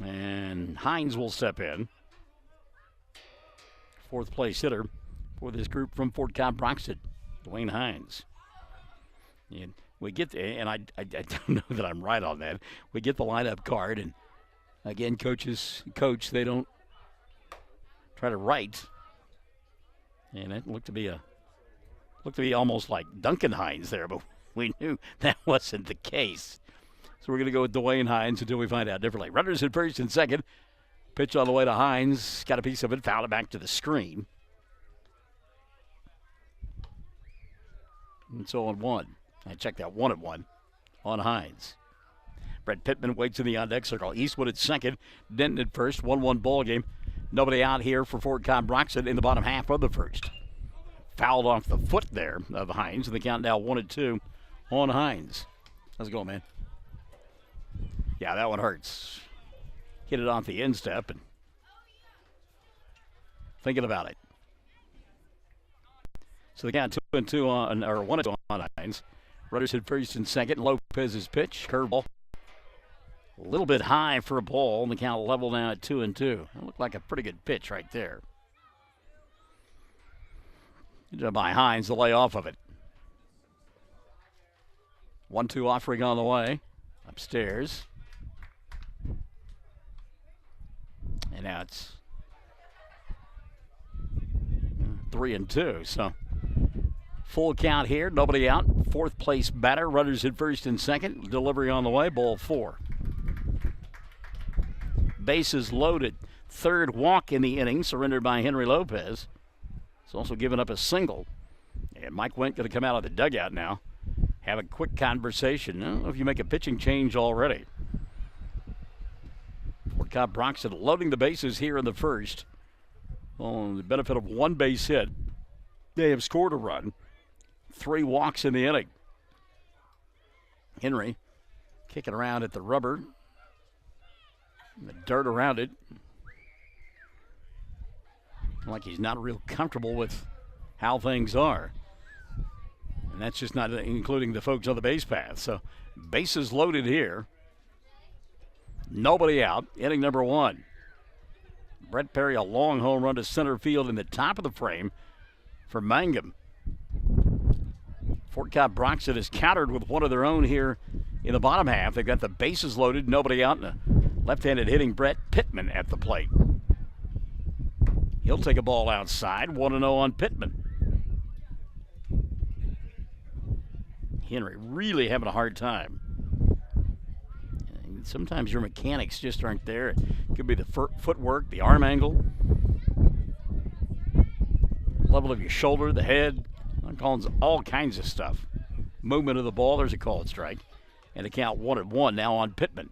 And Hines will step in. Fourth place hitter for this group from Fort Cobb-Broxton, Dwayne Hines. And we get and I don't know that I'm right on that. We get the lineup card, and again, coach. They don't try to write. And it looked to be almost like Duncan Hines there, but we knew that wasn't the case. So we're going to go with Dwayne Hines until we find out differently. Runners at first and second. Pitch on the way to Hines. Got a piece of it. Fouled it back to the screen. And so on 1. I checked that 1-1 on Hines. Brett Pittman waits in the on-deck circle. Eastwood at second. Denton at first. 1-1 ball game. Nobody out here for Fort Cobb-Broxton in the bottom half of the first. Fouled off the foot there of Hines, and the count now 1-2 on Hines. How's it going, man? Yeah, that one hurts. Hit it off the instep and thinking about it. So the count 2-2 on, or 1-2 on Hines. Runners hit first and second. Lopez's pitch, curveball. A little bit high for a ball, and the count level now at 2-2. That looked like a pretty good pitch right there. Good job by Hines to lay off of it. 1-2 offering on the way. Upstairs. And now it's 3-2. So full count here. Nobody out. Fourth place batter. Runners at first and second. Delivery on the way. Ball 4. Bases loaded. Third walk in the inning, surrendered by Henry Lopez. He's also given up a single. And Mike Wendt going to come out of the dugout now. Have a quick conversation. I don't know if you make a pitching change already. Fort Cobb-Broxton loading the bases here in the first. On the benefit of 1 base hit. They have scored a run. 3 walks in the inning. Henry kicking around at the rubber. The dirt around it. Like he's not real comfortable with how things are. And that's just not including the folks on the base path. So bases loaded here. Nobody out. Inning number 1. Brett Perry, a long home run to center field in the top of the frame for Mangum. Fort Cobb-Broxton is countered with one of their own here in the bottom half. They've got the bases loaded, nobody out, and a left-handed hitting Brett Pittman at the plate. He'll take a ball outside, 1-0 on Pittman. Henry really having a hard time. Sometimes your mechanics just aren't there. It could be the footwork, the arm angle, level of your shoulder, the head. I'm calling all kinds of stuff. Movement of the ball, there's a called strike. And a count 1-1 now on Pittman.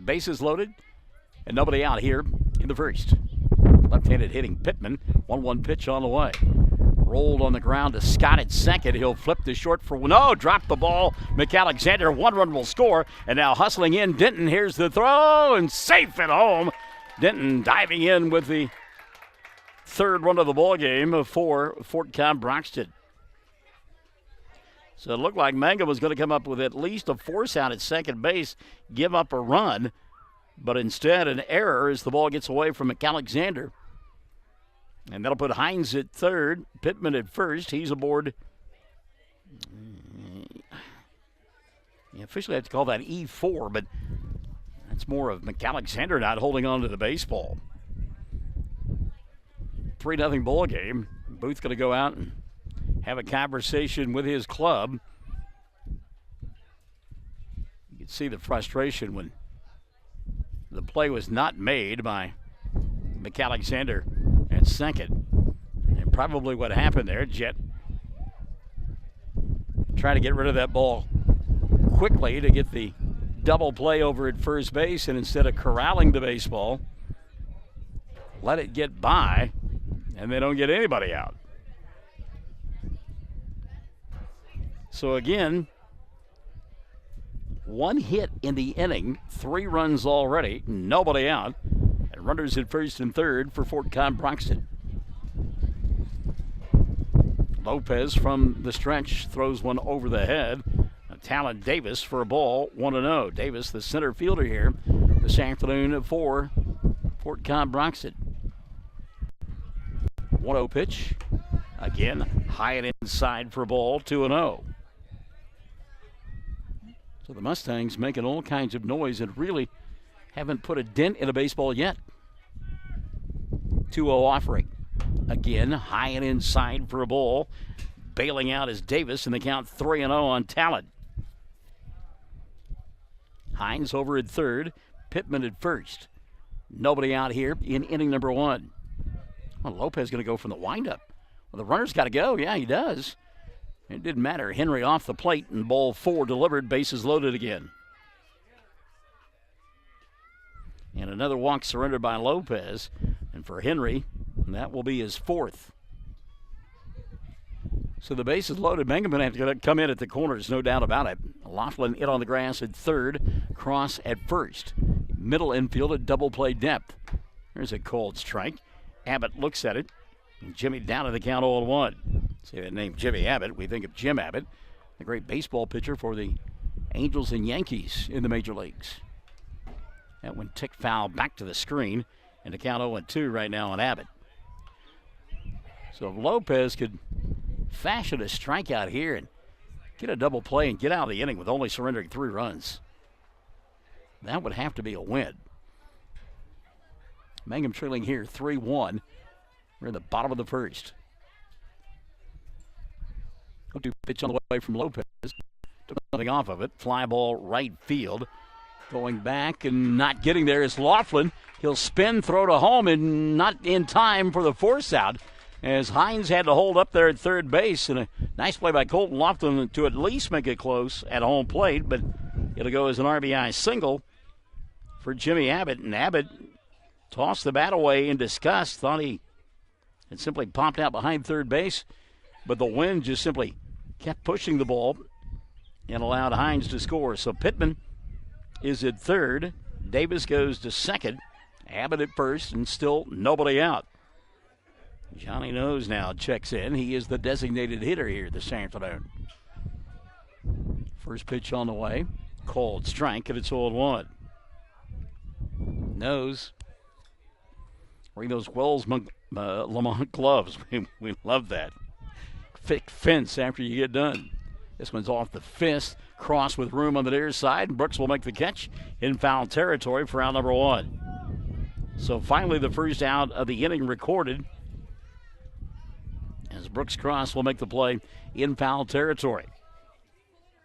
Bases loaded and nobody out here in the first. Left-handed hitting Pittman. 1-1 pitch on the way. Rolled on the ground to Scott at second. He'll flip to short for no. Drop the ball. McAlexander, 1 run will score. And now hustling in Denton. Here's the throw and safe at home. Denton diving in with the third run of the ball game for Fort Cobb-Broxton. So it looked like Mangum was going to come up with at least a force out at second base, give up a run. But instead, an error as the ball gets away from McAlexander. And that'll put Hines at third, Pittman at first. He's aboard. You officially have to call that E4, but that's more of McAlexander not holding on to the baseball. 3-0 ball game. Booth's going to go out and have a conversation with his club. You can see the frustration when the play was not made by McAlexander at second. And probably what happened there, Jet trying to get rid of that ball quickly to get the double play over at first base, and instead of corralling the baseball, let it get by, and they don't get anybody out. So again, 1 hit in the inning, 3 runs already, nobody out, and runners at first and third for Fort Cobb-Broxton. Lopez from the stretch throws one over the head. Talon Davis for a ball, 1-0. Davis, the center fielder here this afternoon for Fort Cobb-Broxton. 1-0 pitch. Again, high and inside for a ball, 2-0. So the Mustangs making all kinds of noise and really haven't put a dent in a baseball yet. 2-0 offering. Again, high and inside for a ball. Bailing out is Davis, and the count 3-0 on Talon. Hines over at third, Pittman at first. Nobody out here in inning number 1. Well, Lopez going to go from the windup. Well, the runner's got to go. Yeah, he does. It didn't matter. Henry off the plate, and ball 4 delivered, bases loaded again. And another walk surrendered by Lopez. And for Henry, that will be his 4th. So the bases loaded. Mangum going to have to come in at the corners, no doubt about it. Laughlin in on the grass at third, Cross at first. Middle infield at double play depth. There's a cold strike. Abbott looks at it. And Jimmy down to the count 0-1. Say that name, Jimmy Abbott. We think of Jim Abbott, the great baseball pitcher for the Angels and Yankees in the major leagues. That one ticked foul back to the screen. And the count 0-2 right now on Abbott. So if Lopez could fashion a strikeout here and get a double play and get out of the inning with only surrendering 3 runs, that would have to be a win. Mangum trailing here 3-1. We're in the bottom of the first. 0-2 pitch on the way from Lopez. Took nothing off of it. Fly ball right field. Going back and not getting there is Laughlin. He'll spin, throw to home, and not in time for the force out, as Hines had to hold up there at third base. And a nice play by Colton Laughlin to at least make it close at home plate, but it'll go as an RBI single for Jimmy Abbott. And Abbott tossed the bat away in disgust, thought he had simply popped out behind third base, but the wind just simply kept pushing the ball and allowed Hines to score. So Pittman is at third. Davis goes to second. Abbott at first, and still nobody out. Johnny Nose now checks in. He is the designated hitter here this afternoon. First pitch on the way. Called strike, and it's 0-1. Nose Wearing those Wells Lamont gloves. We love that. Thick fence after you get done. This one's off the fist. Cross with room on the near side. Brooks will make the catch in foul territory for out number 1. So finally the first out of the inning recorded as Brooks Cross will make the play in foul territory.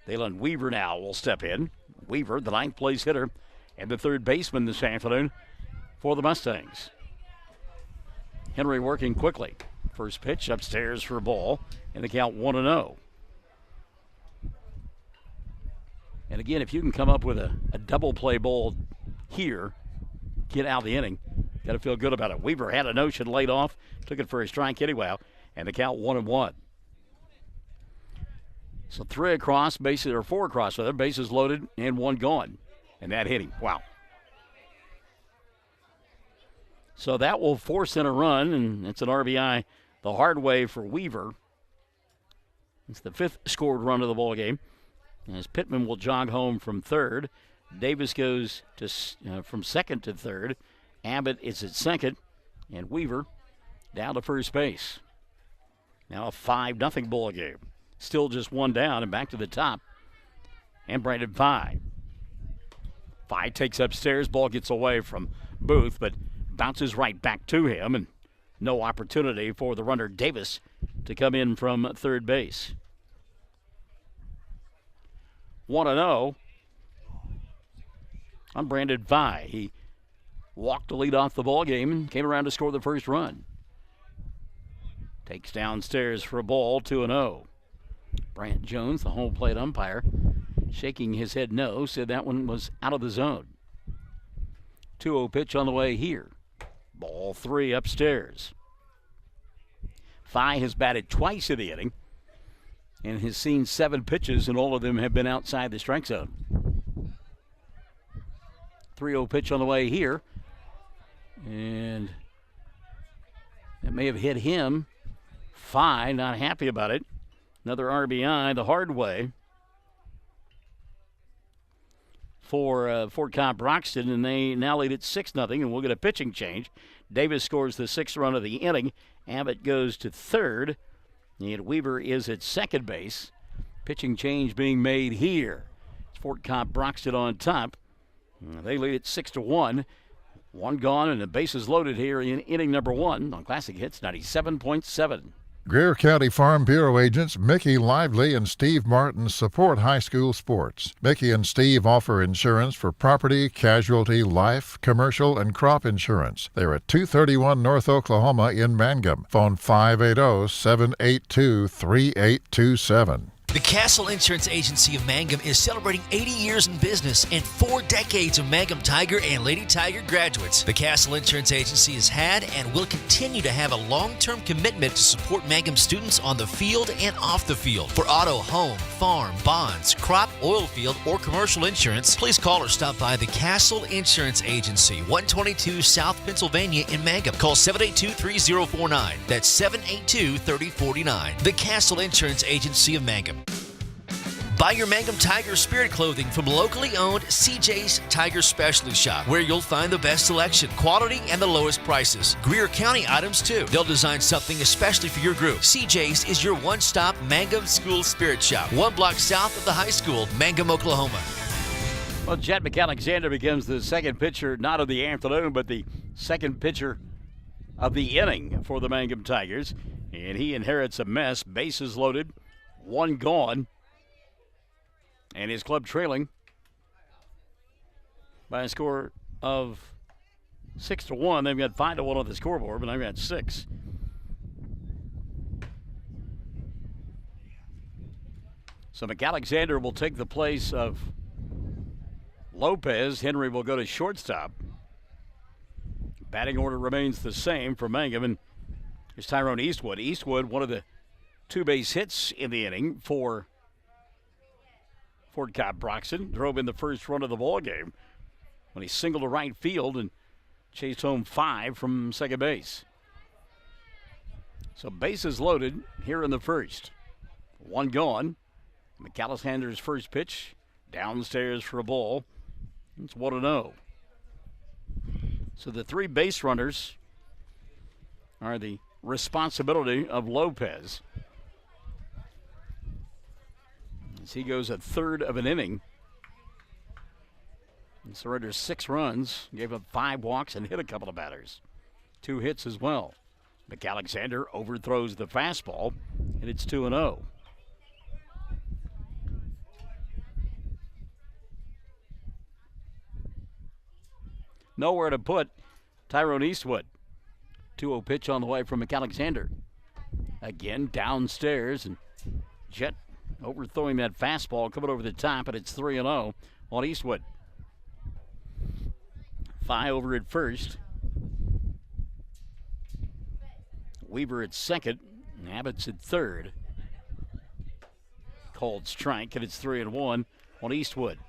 Dalen Weaver now will step in. Weaver, the 9th place hitter and the third baseman this afternoon for the Mustangs. Henry working quickly. First pitch upstairs for a ball, and the count 1-0. And again, if you can come up with a double play ball here, get out of the inning, got to feel good about it. Weaver had a notion laid off, took it for a strike anyway, and the count 1-1. So 3 across, bases, or 4 across, rather, bases loaded and 1 gone. And that hit him. Wow. So that will force in a run, and it's an RBI the hard way for Weaver. It's the 5th scored run of the ball game. As Pittman will jog home from third. Davis goes to from second to third. Abbott is at second, and Weaver down to first base. Now a 5-0 ball game. Still just 1 down and back to the top. And Brandon Pye. Pye takes upstairs. Ball gets away from Booth, but bounces right back to him, and no opportunity for the runner Davis to come in from third base. 1-0 on Brandon Pye. He walked to lead off the ball game and came around to score the first run. Takes downstairs for a ball, 2-0. Brant Jones, the home plate umpire, shaking his head no, said that one was out of the zone. 2-0 pitch on the way here. Ball 3 upstairs. Pye has batted twice in the inning and has seen 7 pitches, and all of them have been outside the strike zone. 3-0 pitch on the way here. And that may have hit him. Pye not happy about it. Another RBI the hard way for Cobb-Broxton, and they now lead at 6-0, and we'll get a pitching change. Davis scores the 6th run of the inning. Abbott goes to third, and Weaver is at second base. Pitching change being made here. It's Fort Cobb-Broxton on top. They lead at 6-1. 1 gone, and the bases loaded here in inning number 1 on Classic Hits 97.7. Greer County Farm Bureau agents Mickey Lively and Steve Martin support high school sports. Mickey and Steve offer insurance for property, casualty, life, commercial, and crop insurance. They're at 231 North Oklahoma in Mangum. Phone 580-782-3827. The Castle Insurance Agency of Mangum is celebrating 80 years in business and 4 decades of Mangum Tiger and Lady Tiger graduates. The Castle Insurance Agency has had and will continue to have a long-term commitment to support Mangum students on the field and off the field. For auto, home, farm, bonds, crop, oil field, or commercial insurance, please call or stop by the Castle Insurance Agency, 122 South Pennsylvania in Mangum. Call 782-3049. That's 782-3049. The Castle Insurance Agency of Mangum. Buy your Mangum Tiger Spirit clothing from locally owned CJ's Tiger Specialty Shop, where you'll find the best selection, quality, and the lowest prices. Greer County items, too. They'll design something especially for your group. CJ's is your one-stop Mangum School Spirit Shop, 1 block south of the high school, Mangum, Oklahoma. Well, Jet McAlexander becomes the second pitcher, not of the afternoon, but the second pitcher of the inning for the Mangum Tigers. And he inherits a mess. Bases loaded, 1 gone. And his club trailing by a score of 6-1. They've got 5-1 on the scoreboard, but they've got 6. So McAlexander will take the place of Lopez. Henry will go to shortstop. Batting order remains the same for Mangum. And here's Tyrone Eastwood. Eastwood, one of the 2 base hits in the inning for Fort Cobb-Broxton, drove in the first run of the ball game when he singled to right field and chased home 5 from second base. So bases loaded here in the first. 1 gone. McAlexander's first pitch downstairs for a ball. It's 1-0. So the 3 base runners are the responsibility of Lopez. As he goes a third of an inning. And surrenders 6 runs, gave up 5 walks, and hit a couple of batters. 2 hits as well. McAlexander overthrows the fastball, and it's 2-0. Nowhere to put Tyrone Eastwood. 2-0 pitch on the way from McAlexander. Again, downstairs, and Jet overthrowing that fastball, coming over the top, and it's 3-0 on Eastwood. 5 over at first. Weaver at second. Abbott's at third. Called strike, and it's 3-1 on Eastwood.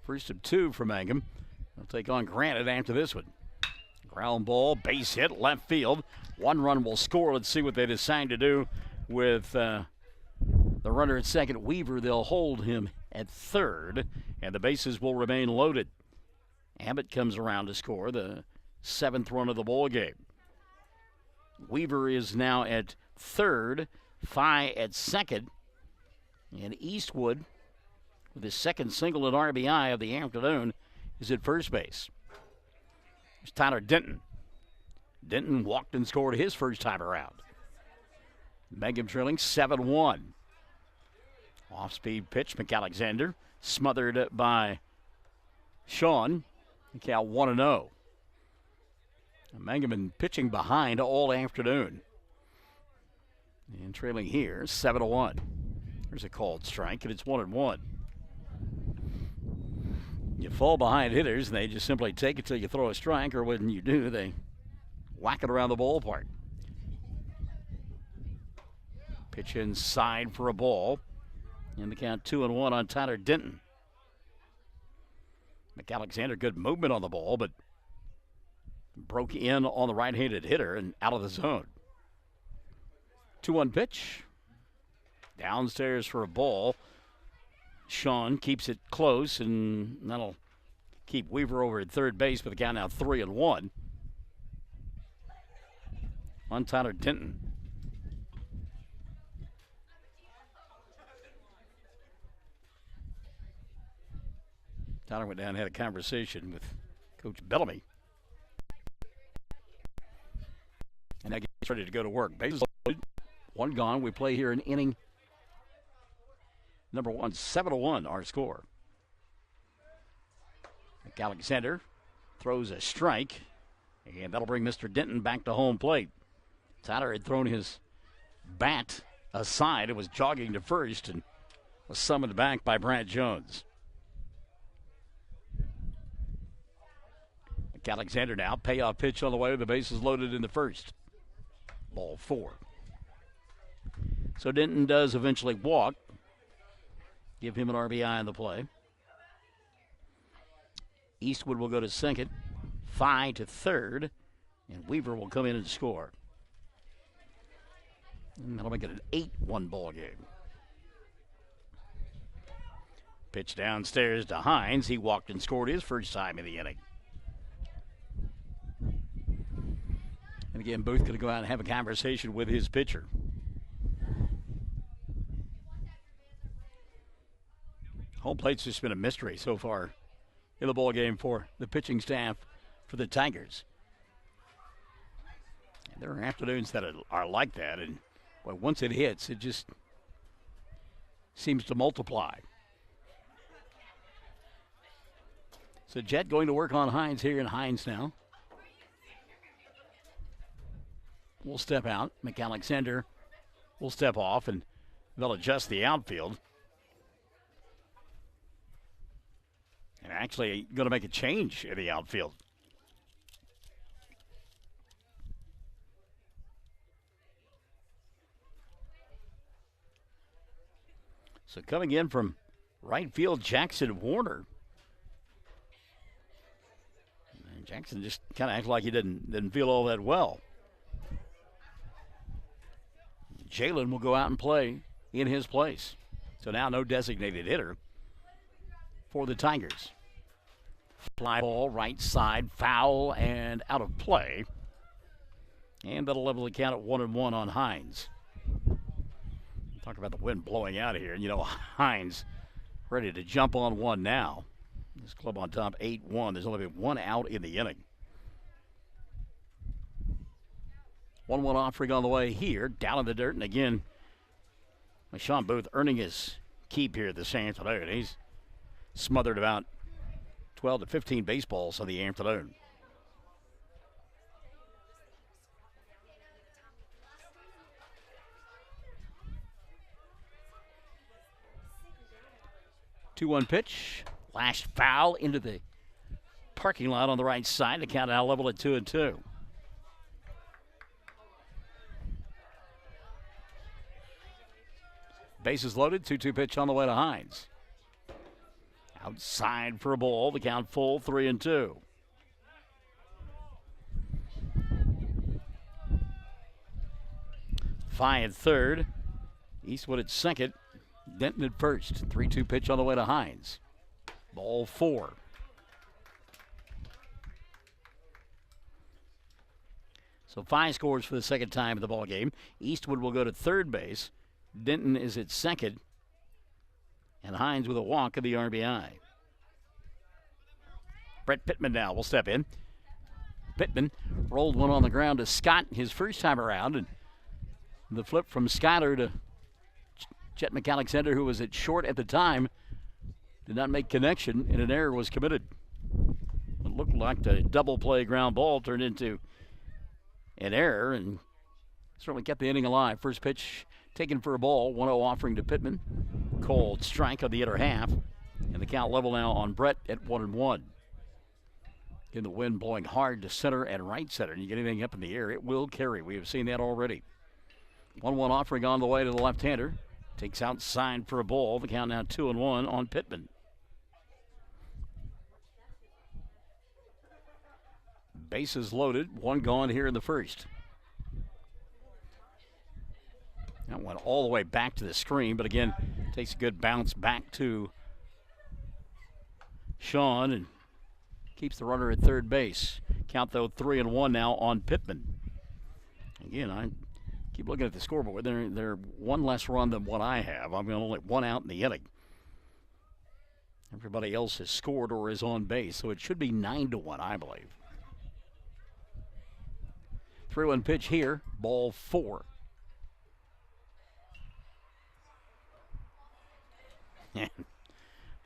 First of 2 for Mangum. They'll take on Granite after this one. Ground ball, base hit, left field. 1 run will score. Let's see what they decide to do with the runner at second, Weaver. They'll hold him at third, and the bases will remain loaded. Abbott comes around to score the 7th run of the ball game. Weaver is now at third, Phi at second, and Eastwood, with his second single and RBI of the afternoon, is at first base. There's Tyler Denton. Denton walked and scored his first time around. Mangum trailing 7-1. Off-speed pitch, McAlexander, smothered by Sean. Cal 1-0. Mangum been pitching behind all afternoon. And trailing here, 7-1. There's a called strike, and it's 1-1. You fall behind hitters, and they just simply take it till you throw a strike, or when you do, they whack it around the ballpark. Pitch inside for a ball. And the count 2-1 on Tyler Denton. McAlexander, good movement on the ball, but broke in on the right-handed hitter and out of the zone. 2-1 pitch. Downstairs for a ball. Sean keeps it close, and that'll keep Weaver over at third base, but the count now 3-1 on Tyler Denton. Tyler went down and had a conversation with Coach Bellamy. And now gets ready to go to work. Bases loaded, 1 gone. We play here in inning number 1, 7-1 our score. McAlexander throws a strike, and that'll bring Mr. Denton back to home plate. Tyler had thrown his bat aside and was jogging to first and was summoned back by Brad Jones. McAlexander now, payoff pitch on the way with the bases loaded in the first. Ball 4. So Denton does eventually walk. Give him an RBI in the play. Eastwood will go to second. Phi to third. And Weaver will come in and score. And that'll make it an 8-1 ball game. Pitch downstairs to Hines. He walked and scored his first time in the inning. And again, Booth going to go out and have a conversation with his pitcher. Home plate's just been a mystery so far in the ball game for the pitching staff for the Tigers. And there are afternoons that are like that, and boy, once it hits, it just seems to multiply. So Jet going to work on Hines here, and Hines now will step out. McAlexander will step off, and they'll adjust the outfield. And actually going to make a change in the outfield. So coming in from right field, Jackson Warner. And Jackson just kind of acted like he didn't feel all that well. Jalen will go out and play in his place. So now no designated hitter for the Tigers. Fly ball, right side, foul, and out of play. And that'll level the count at 1-1 on Hines. Talk about the wind blowing out of here. And, Hines ready to jump on one now. This club on top 8-1. There's only been one out in the inning. 1-1 offering on the way here. Down in the dirt. And again, Sean Booth earning his keep here this afternoon. He's smothered about 12 to 15 baseballs on the afternoon. Two-one pitch. Lashed foul into the parking lot on the right side. The count now level at 2-2. Bases loaded. 2-2 pitch on the way to Hines. Outside for a ball. The count full. 3-2. Fye at third. Eastwood at second. Denton at first. 3-2 pitch on the way to Hines. Ball 4. So Fye scores for the second time in the ball game. Eastwood will go to third base. Denton is at second. And Hines with a walk of the RBI. Brett Pittman now will step in. Pittman rolled one on the ground to Scott his first time around. And the flip from Skyler to Chet McAlexander, who was at short at the time, did not make connection, and an error was committed. It looked like the double play ground ball turned into an error, and certainly kept the inning alive. First pitch taken for a ball, 1-0 offering to Pittman. Cold strike on the inner half, and the count level now on Brett at 1-1. Again, the wind blowing hard to center and right center, and you get anything up in the air, it will carry. We have seen that already. 1-1 offering on the way to the left-hander. Takes outside for a ball. The count now 2-1 on Pittman. Bases loaded. One gone here in the first. That went all the way back to the screen, but again, takes a good bounce back to Sean and keeps the runner at third base. Count, though, 3-1 now on Pittman. Again, I keep looking at the scoreboard. They're one less run than what I have. I'm only one out in the inning. Everybody else has scored or is on base, so it should be 9-1, I believe. 3-1 pitch here, ball 4.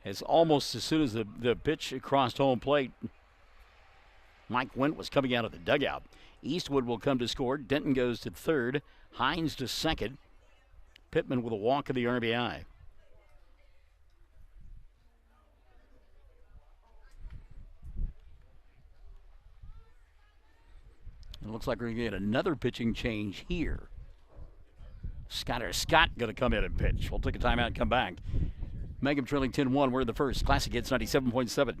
As almost as soon as the pitch crossed home plate, Mike Went was coming out of the dugout. Eastwood will come to score. Denton goes to third. Hines to second. Pittman with a walk of the RBI. It looks like we're going to get another pitching change here. Scott going to come in and pitch. We'll take a timeout and come back. Mangum trailing 10-1. We're in the first. Classic Hits 97.7.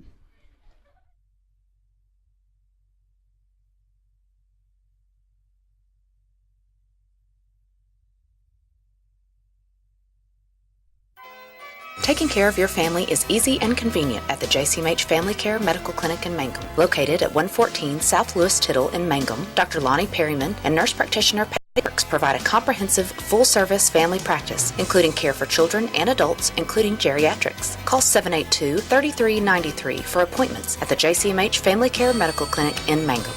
Taking care of your family is easy and convenient at the JCMH Family Care Medical Clinic in Mangum. Located at 114 South Lewis Tittle in Mangum, Dr. Lonnie Perryman and nurse practitioner Patty Burks provide a comprehensive, full-service family practice, including care for children and adults, including geriatrics. Call 782-3393 for appointments at the JCMH Family Care Medical Clinic in Mangum.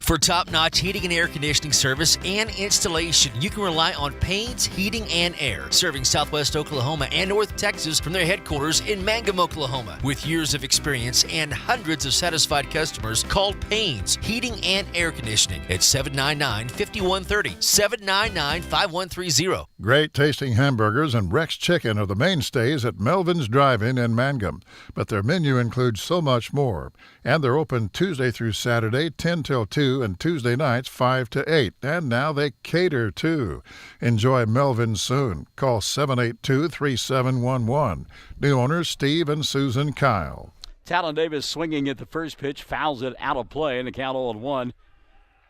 For top-notch heating and air conditioning service and installation, you can rely on Payne's Heating and Air, serving Southwest Oklahoma and North Texas from their headquarters in Mangum, Oklahoma. With years of experience and hundreds of satisfied customers, call Payne's Heating and Air Conditioning at 799-5130, 799-5130. Great tasting hamburgers and Rex Chicken are the mainstays at Melvin's Drive-In in Mangum, but their menu includes so much more. And they're open Tuesday through Saturday, 10 till 2, and Tuesday nights, 5 to 8. And now they cater, too. Enjoy Melvin's soon. Call 782-3711. New owners Steve and Susan Kyle. Talon Davis swinging at the first pitch, fouls it out of play, and the count 0-1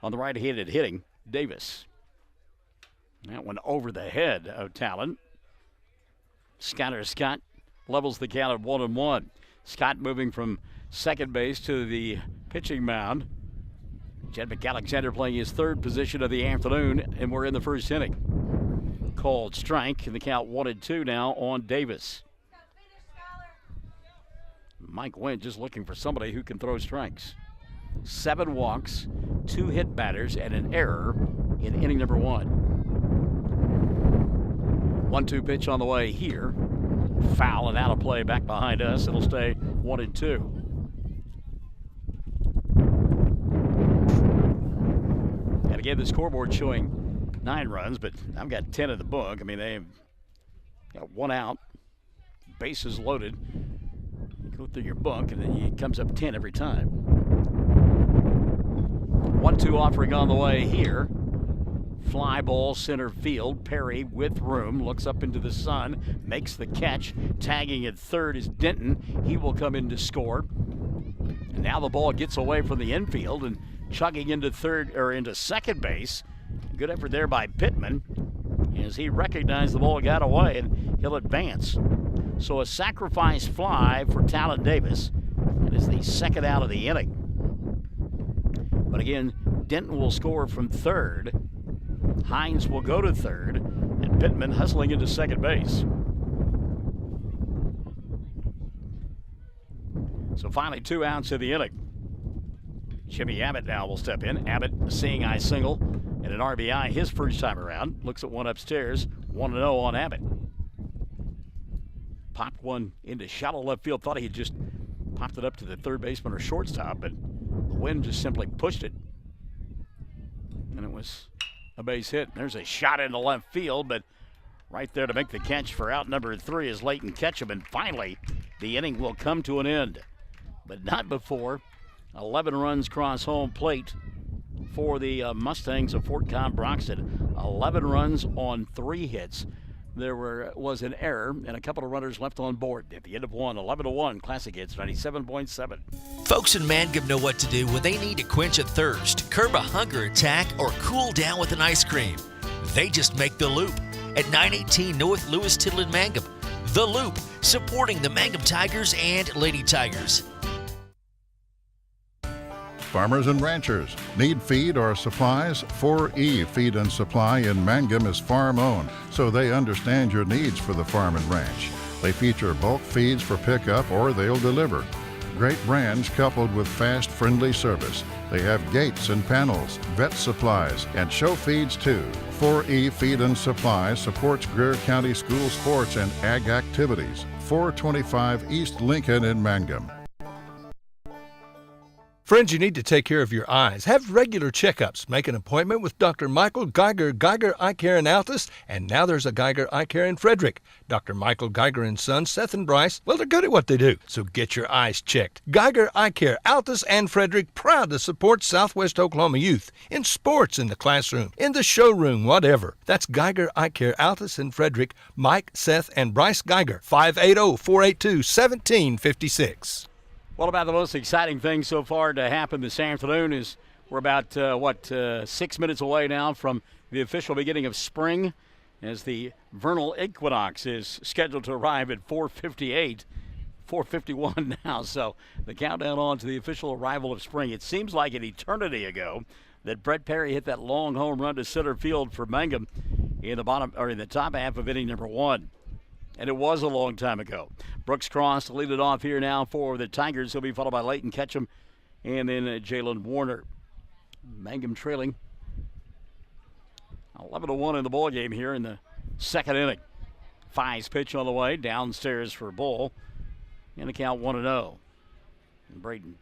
on the right-handed hitting, Davis. That one over the head of Talon. Scott levels the count at 1-1. Scott moving from second base to the pitching mound. Jed McAlexander playing his third position of the afternoon, and we're in the first inning. Called strike, and the count 1-2 now on Davis. Mike Wendt just looking for somebody who can throw strikes. 7 walks, 2 hit batters, and an error in inning number 1. 1-2 pitch on the way here. Foul and out of play back behind us. It'll stay 1-2. And again, the scoreboard showing 9 runs, but I've got 10 in the book. I mean, they've got 1 out, bases loaded. You go through your book, and then it comes up 10 every time. 1-2 offering on the way here. Fly ball center field. Perry with room looks up into the sun, makes the catch. Tagging at third is Denton. He will come in to score. And now the ball gets away from the infield and chugging into second base. Good effort there by Pittman as he recognized the ball got away, and he'll advance. So a sacrifice fly for Talon Davis. It is the second out of the inning. But again, Denton will score from third. Hines will go to third, and Pittman hustling into second base. So finally 2 outs in the inning. Jimmy Abbott now will step in. Abbott, a seeing eye single and an RBI his first time around. Looks at one upstairs. 1-0 on Abbott. Popped one into shallow left field. Thought he had just popped it up to the third baseman or shortstop, but the wind just simply pushed it. And it was a base hit. There's a shot into left field, but right there to make the catch for out number 3 is Leighton Ketchum. And finally, the inning will come to an end, but not before 11 runs cross home plate for the Mustangs of Fort Cobb-Broxton. 11 runs on 3 hits. There was an error and a couple of runners left on board at the end of 11-1. Classic Hits 97.7. Folks in Mangum know what to do when they need to quench a thirst, curb a hunger attack, or cool down with an ice cream. They just make the Loop at 918 North Lewis Tittle in Mangum. The Loop, supporting the Mangum Tigers and Lady Tigers. Farmers and ranchers need feed or supplies? 4E Feed and Supply in Mangum is farm-owned, so they understand your needs for the farm and ranch. They feature bulk feeds for pickup or they'll deliver. Great brands coupled with fast, friendly service. They have gates and panels, vet supplies, and show feeds too. 4E Feed and Supply supports Greer County school sports and ag activities. 425 East Lincoln in Mangum. Friends, you need to take care of your eyes. Have regular checkups. Make an appointment with Dr. Michael Geiger Eye Care in Altus, and now there's a Geiger Eye Care in Frederick. Dr. Michael Geiger and Sons, Seth and Bryce, well, they're good at what they do, so get your eyes checked. Geiger Eye Care, Altus and Frederick, proud to support Southwest Oklahoma youth in sports, in the classroom, in the showroom, whatever. That's Geiger Eye Care, Altus and Frederick. Mike, Seth, and Bryce Geiger, 580-482-1756. Well, about the most exciting thing so far to happen this afternoon is we're about, 6 minutes away now from the official beginning of spring, as the vernal equinox is scheduled to arrive at 4:51 now. So the countdown on to the official arrival of spring. It seems like an eternity ago that Brett Perry hit that long home run to center field for Mangum in the top half of inning number 1. And it was a long time ago. Brooks Cross to lead it off here now for the Tigers. He'll be followed by Leighton Ketchum and then Jalen Warner. Mangum trailing 11-1 in the ball game here in the second inning. Fi's pitch on the way, downstairs for a ball. And the count 1-0. And Braden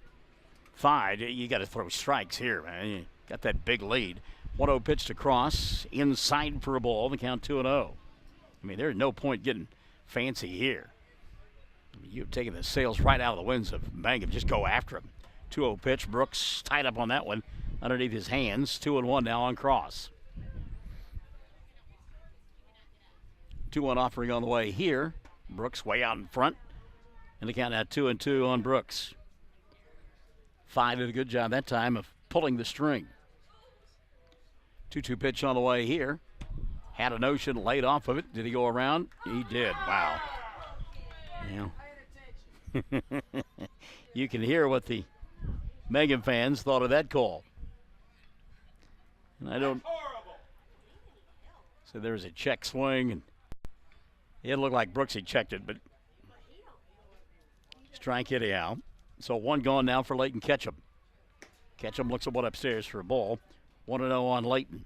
Fi, you got to throw strikes here, man. You got that big lead. 1-0 pitch to Cross, inside for a ball. The count 2-0. I mean, there's no point getting fancy here. I mean, you've taken the sails right out of the winds of Mangum. Just go after him. 2-0 pitch. Brooks tied up on that one underneath his hands. 2-1 now on Cross. 2-1 offering on the way here. Brooks way out in front. And the count at 2-2 on Brooks. Fi did a good job that time of pulling the string. 2-2 pitch on the way here. Had a notion, laid off of it. Did he go around? He did. Wow. Yeah. You can hear what the Mangum fans thought of that call. And I don't. So there was a check swing, and it looked like Brooksy checked it, but strike anyhow. So one gone now for Leighton Ketchum. Ketchum looks at one upstairs for a ball. 1-0 on Leighton.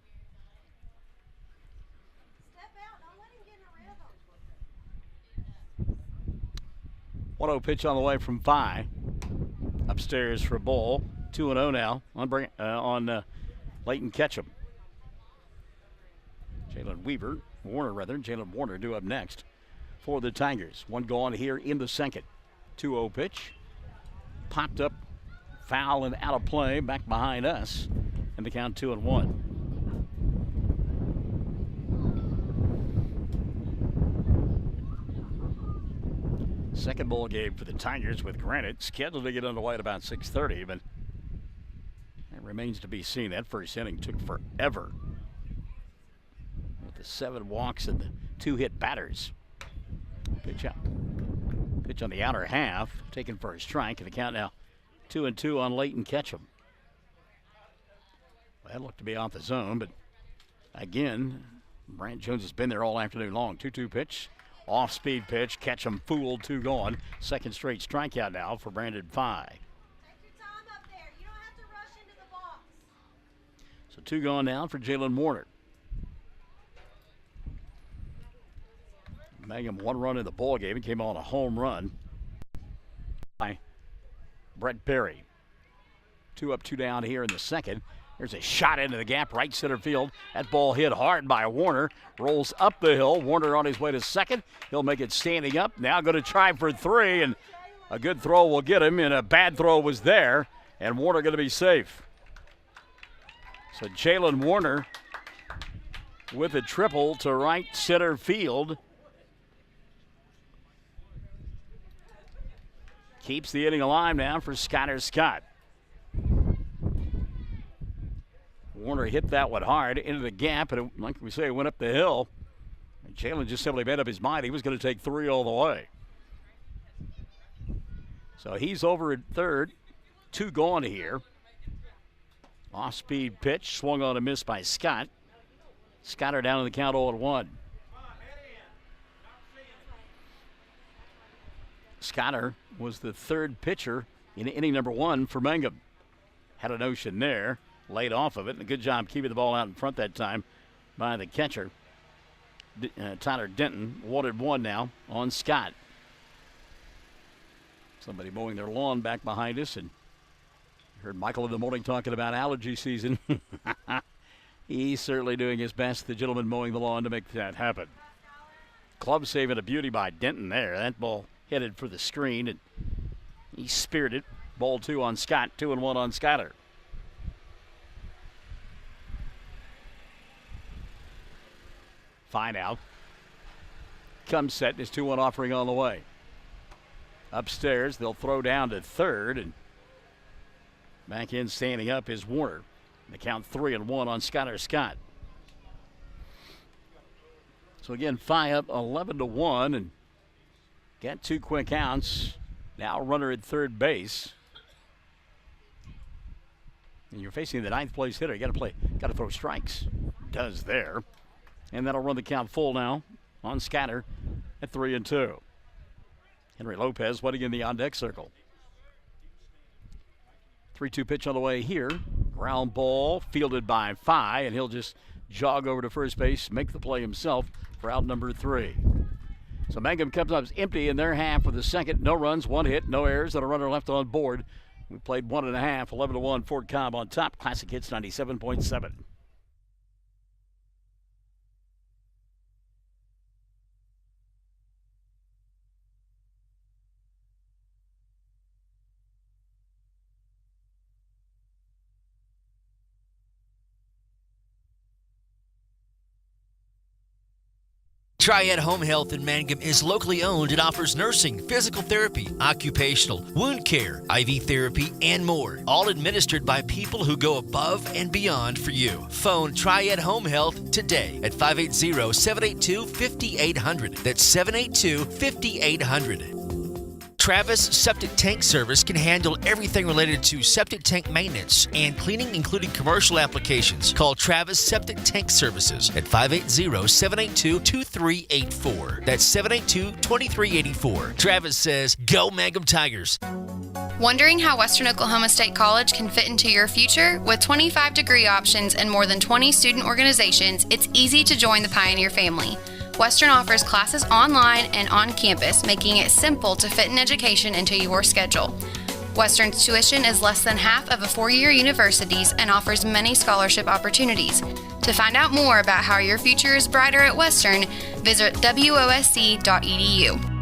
1-0 pitch on the way from Phi. Upstairs for a ball. 2-0 now on Leighton Ketchum. Jalen Warner due up next for the Tigers. One gone here in the second. 2-0 pitch. Popped up, foul and out of play, back behind us. And the count 2-1. Second ball game for the Tigers with Granite scheduled to get underway at about 6:30, but it remains to be seen. That first inning took forever with the 7 walks and the 2 hit batters. Pitch on the outer half, taken for a strike, and the count now 2-2 on Leighton Ketchum. Well, that looked to be off the zone, but again, Brant Jones has been there all afternoon long. 2-2 pitch. Off-speed pitch, Ketchum fooled, 2 gone. Second straight strikeout now for Brandon Phi. So 2 gone now for Jalen Warner. Mangum 1 run in the ball game. He came on a home run by Brett Perry. 2 up, 2 down here in the second. There's a shot into the gap, right center field. That ball hit hard by Warner. Rolls up the hill. Warner on his way to second. He'll make it standing up. Now going to try for 3, and a good throw will get him, and a bad throw was there, and Warner going to be safe. So Jalen Warner with a triple to right center field. Keeps the inning alive now for Skyler Scott. Warner hit that one hard into the gap, and it, like we say, went up the hill. And Jalen just simply made up his mind he was going to take 3 all the way. So he's over at third. 2 gone here. Off-speed pitch, swung on a miss by Scott. Scotter down in the count 0-1. Scotter was the third pitcher in inning number 1 for Mangum. Had a notion there. Laid off of it, and a good job keeping the ball out in front that time by the catcher. Tyler Denton wanted 1 now on Scott. Somebody mowing their lawn back behind us, and heard Michael in the morning talking about allergy season. He's certainly doing his best, the gentleman mowing the lawn, to make that happen. Club saving a beauty by Denton there. That ball headed for the screen, and he speared it. Ball 2 on Scott, 2-1 on Skyler. Fine out. Comes set, his 2-1 offering on the way. Upstairs, they'll throw down to third, and back in standing up is Warner. The count 3-1 on Skyler Scott. So again, Phi up 11-1, and got 2 quick outs. Now runner at third base. And you're facing the 9th place hitter. You got to throw strikes. Does there. And that'll run the count full now on Scatter at 3-2. Henry Lopez waiting in the on-deck circle. 3-2 pitch on the way here. Ground ball fielded by Phi, and he'll just jog over to first base, make the play himself for out number 3. So Mangum comes up empty in their half of the second. No runs, 1 hit, no errors, and a runner left on board. We played 1.5, 11-1, Fort Cobb on top. Classic Hits 97.7. Triad Home Health in Mangum is locally owned and offers nursing, physical therapy, occupational, wound care, IV therapy, and more. All administered by people who go above and beyond for you. Phone Triad Home Health today at 580-782-5800. That's 782-5800. Travis Septic Tank Service can handle everything related to septic tank maintenance and cleaning, including commercial applications. Call Travis Septic Tank Services at 580-782-2384. That's 782-2384. Travis says, go Mangum Tigers. Wondering how Western Oklahoma State College can fit into your future? With 25 degree options and more than 20 student organizations, it's easy to join the Pioneer family. Western offers classes online and on campus, making it simple to fit an education into your schedule. Western's tuition is less than half of a four-year university's and offers many scholarship opportunities. To find out more about how your future is brighter at Western, visit wosc.edu.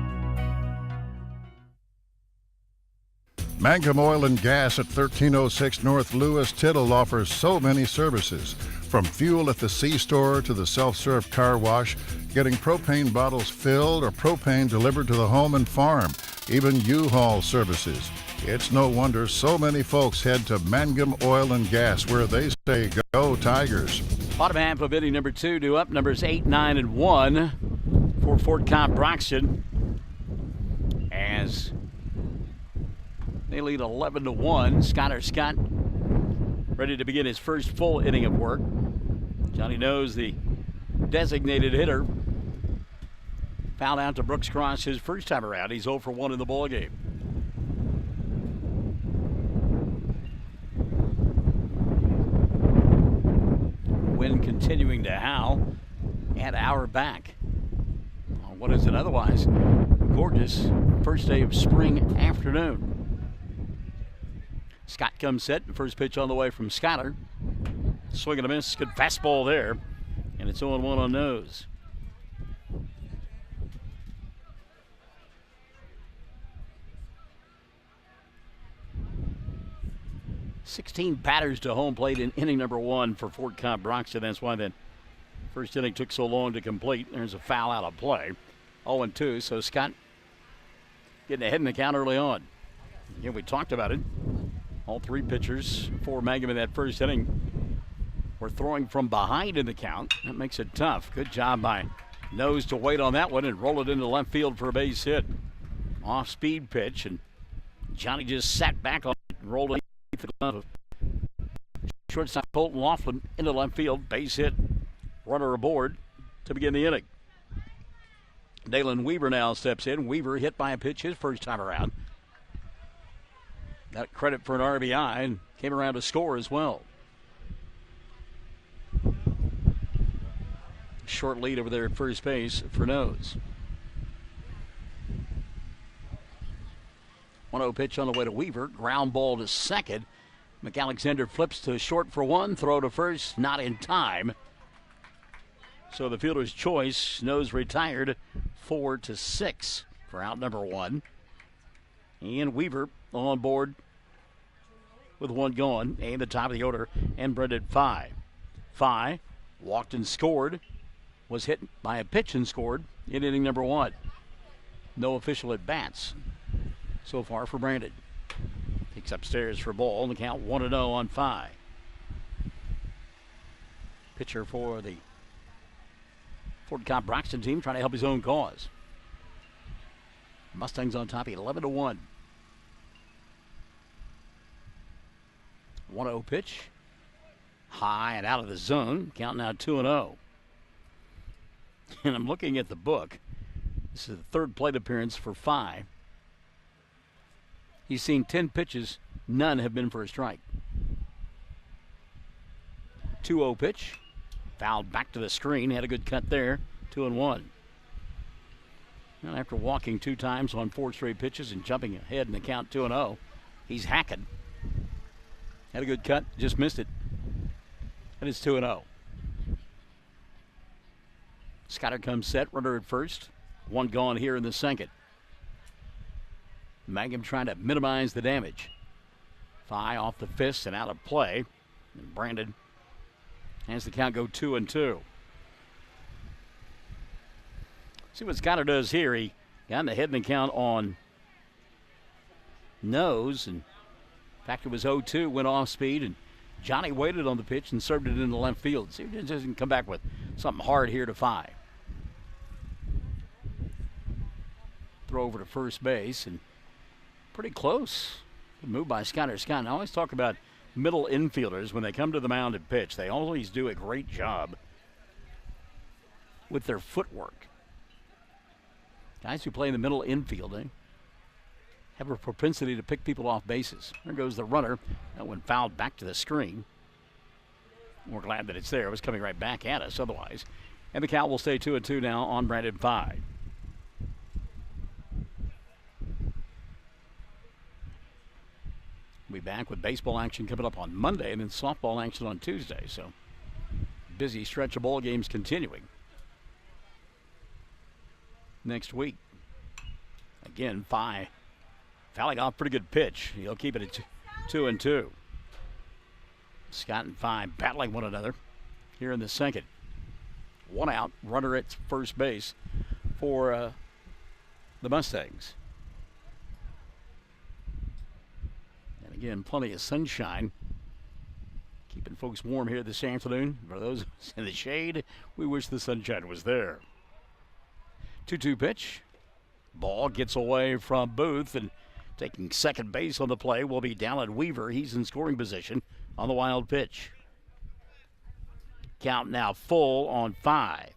Mangum Oil and Gas at 1306 North Lewis Tittle offers so many services. From fuel at the C-store to the self-serve car wash, getting propane bottles filled or propane delivered to the home and farm, even U-Haul services. It's no wonder so many folks head to Mangum Oil and Gas, where they say, go Tigers. Bottom half of inning number 2 due up, numbers 8, 9, and 1 for Fort Cobb-Broxton, as they lead 11-1. Scott ready to begin his first full inning of work. Johnny Knows, the designated hitter, fouled out to Brooks Cross his first time around. He's 0 for 1 in the ballgame. Wind continuing to howl at our back on what is an otherwise gorgeous first day of spring afternoon. Scott comes set. First pitch on the way from Skyler. Swing and a miss. Good fastball there. And it's 0-1 on nose. "16 batters to home plate in inning number 1 for Fort Cobb-Broxton. That's why that first inning took so long to complete. There's a foul out of play. 0-2. So Scott getting ahead in the count early on. Again, we talked about it. All three pitchers for Mangum in that first inning were throwing from behind in the count. That makes it tough. Good job by Nose to wait on that one and roll it into left field for a base hit. Off-speed pitch, and Johnny just sat back on it and rolled it into the glove of shortstop Colton Laughlin into left field. Base hit. Runner aboard to begin the inning. Dalen Weaver now steps in. Weaver hit by a pitch his first time around. Got credit for an RBI and came around to score as well. Short lead over there at first base for Nose. 1-0 pitch on the way to Weaver. Ground ball to second. McAlexander flips to short for one. Throw to first. Not in time. So the fielder's choice. Nose retired 4-6 for out number 1. And Weaver on board with one gone. And the top of the order. And Brendan Fye. Fye walked and scored. Was hit by a pitch and scored in inning number 1. No official at bats so far for Brandon. Kicks upstairs for ball. And the count 1-0 on Fye. Pitcher for the Fort Cobb-Broxton team trying to help his own cause. Mustangs on top 11-1. 1-0 pitch. High and out of the zone. Count now 2-0. And I'm looking at the book. This is the third plate appearance for Fye. He's seen 10 pitches. None have been for a strike. 2-0 pitch. Fouled back to the screen. Had a good cut there. 2-1. And after walking 2 times on 4 straight pitches and jumping ahead in the count 2-0, he's hacking. Had a good cut. Just missed it. And it's 2-0. Skyler comes set. Runner at first. One gone here in the second. Mangum trying to minimize the damage. Fye off the fist and out of play. And Brandon has the count go 2-2. See what Skyler does here. He got in the head in the count on Nose. And in fact, it was 0-2, went off speed. And Johnny waited on the pitch and served it into left field. See if he doesn't come back with something hard here to Fye. Throw over to first base. And pretty close. Good move by Scott. And I always talk about middle infielders when they come to the mound and pitch. They always do a great job with their footwork. Guys who play in the middle infield, they have a propensity to pick people off bases. There goes the runner. That one fouled back to the screen. We're glad that it's there. It was coming right back at us otherwise. And the count will stay 2-2 now on Brandon 5. We'll be back with baseball action coming up on Monday and then softball action on Tuesday. So busy stretch of ball games continuing next week. Again, Phi fouling off pretty good pitch. He'll keep it at 2-2. Scott and Phi battling one another here in the second. One out, runner at first base for the Mustangs. And again, plenty of sunshine. Keeping folks warm here this afternoon. For those in the shade, we wish the sunshine was there. 2-2 pitch. Ball gets away from Booth, and taking second base on the play will be Dallin Weaver. He's in scoring position on the wild pitch. Count now full on 5.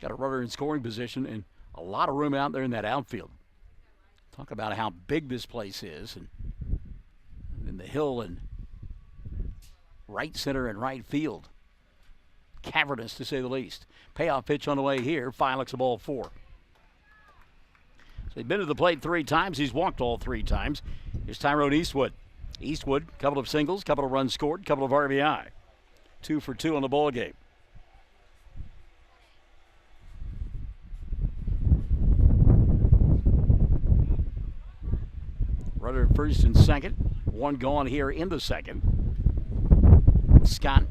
Got a runner in scoring position and a lot of room out there in that outfield. Talk about how big this place is, and then the hill and right center and right field. Cavernous, to say the least. Payoff pitch on the way here. Phi looks a ball 4. So he's been to the plate 3 times. He's walked all 3 times. Here's Tyrone Eastwood. Eastwood, couple of singles, couple of runs scored, couple of RBI. 2 for 2 on the ball game. Runner at first and second. One gone here in the second. Scott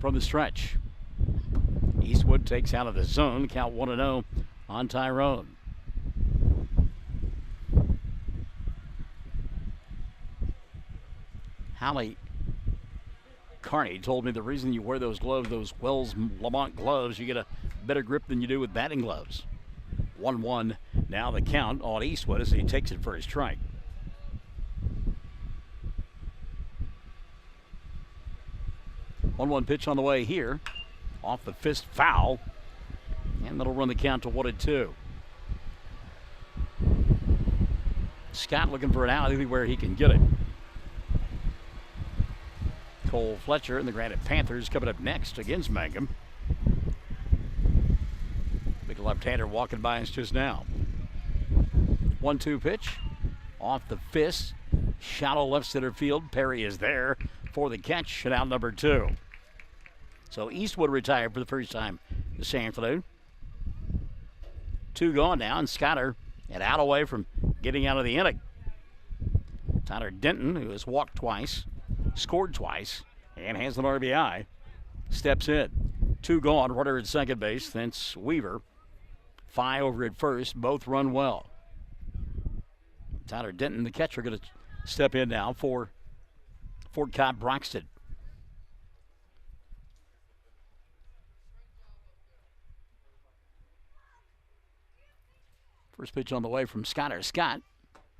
from the stretch. Eastwood takes out of the zone. Count 1-0 on Tyrone. Hallie Carney told me the reason you wear those gloves, those Wells Lamont gloves, you get a better grip than you do with batting gloves. 1-1 now the count on Eastwood as he takes it for his strike. One pitch on the way here. Off the fist foul. And that'll run the count to 1-2. Scott looking for an out anywhere he can get it. Cole Fletcher and the Granite Panthers coming up next against Mangum. Big left-hander walking by us just now. 1-2 pitch. Off the fist. Shallow left center field. Perry is there for the catch and out number 2. So Eastwood retired for the first time this afternoon. 2 gone now, and Scotter and out away from getting out of the inning. Tyler Denton, who has walked twice, scored twice, and has an RBI, steps in. 2 gone, runner at second base, thence Weaver. Phi over at first, both run well. Tyler Denton, the catcher, going to step in now for Cobb-Broxton. First pitch on the way from Scott. Scott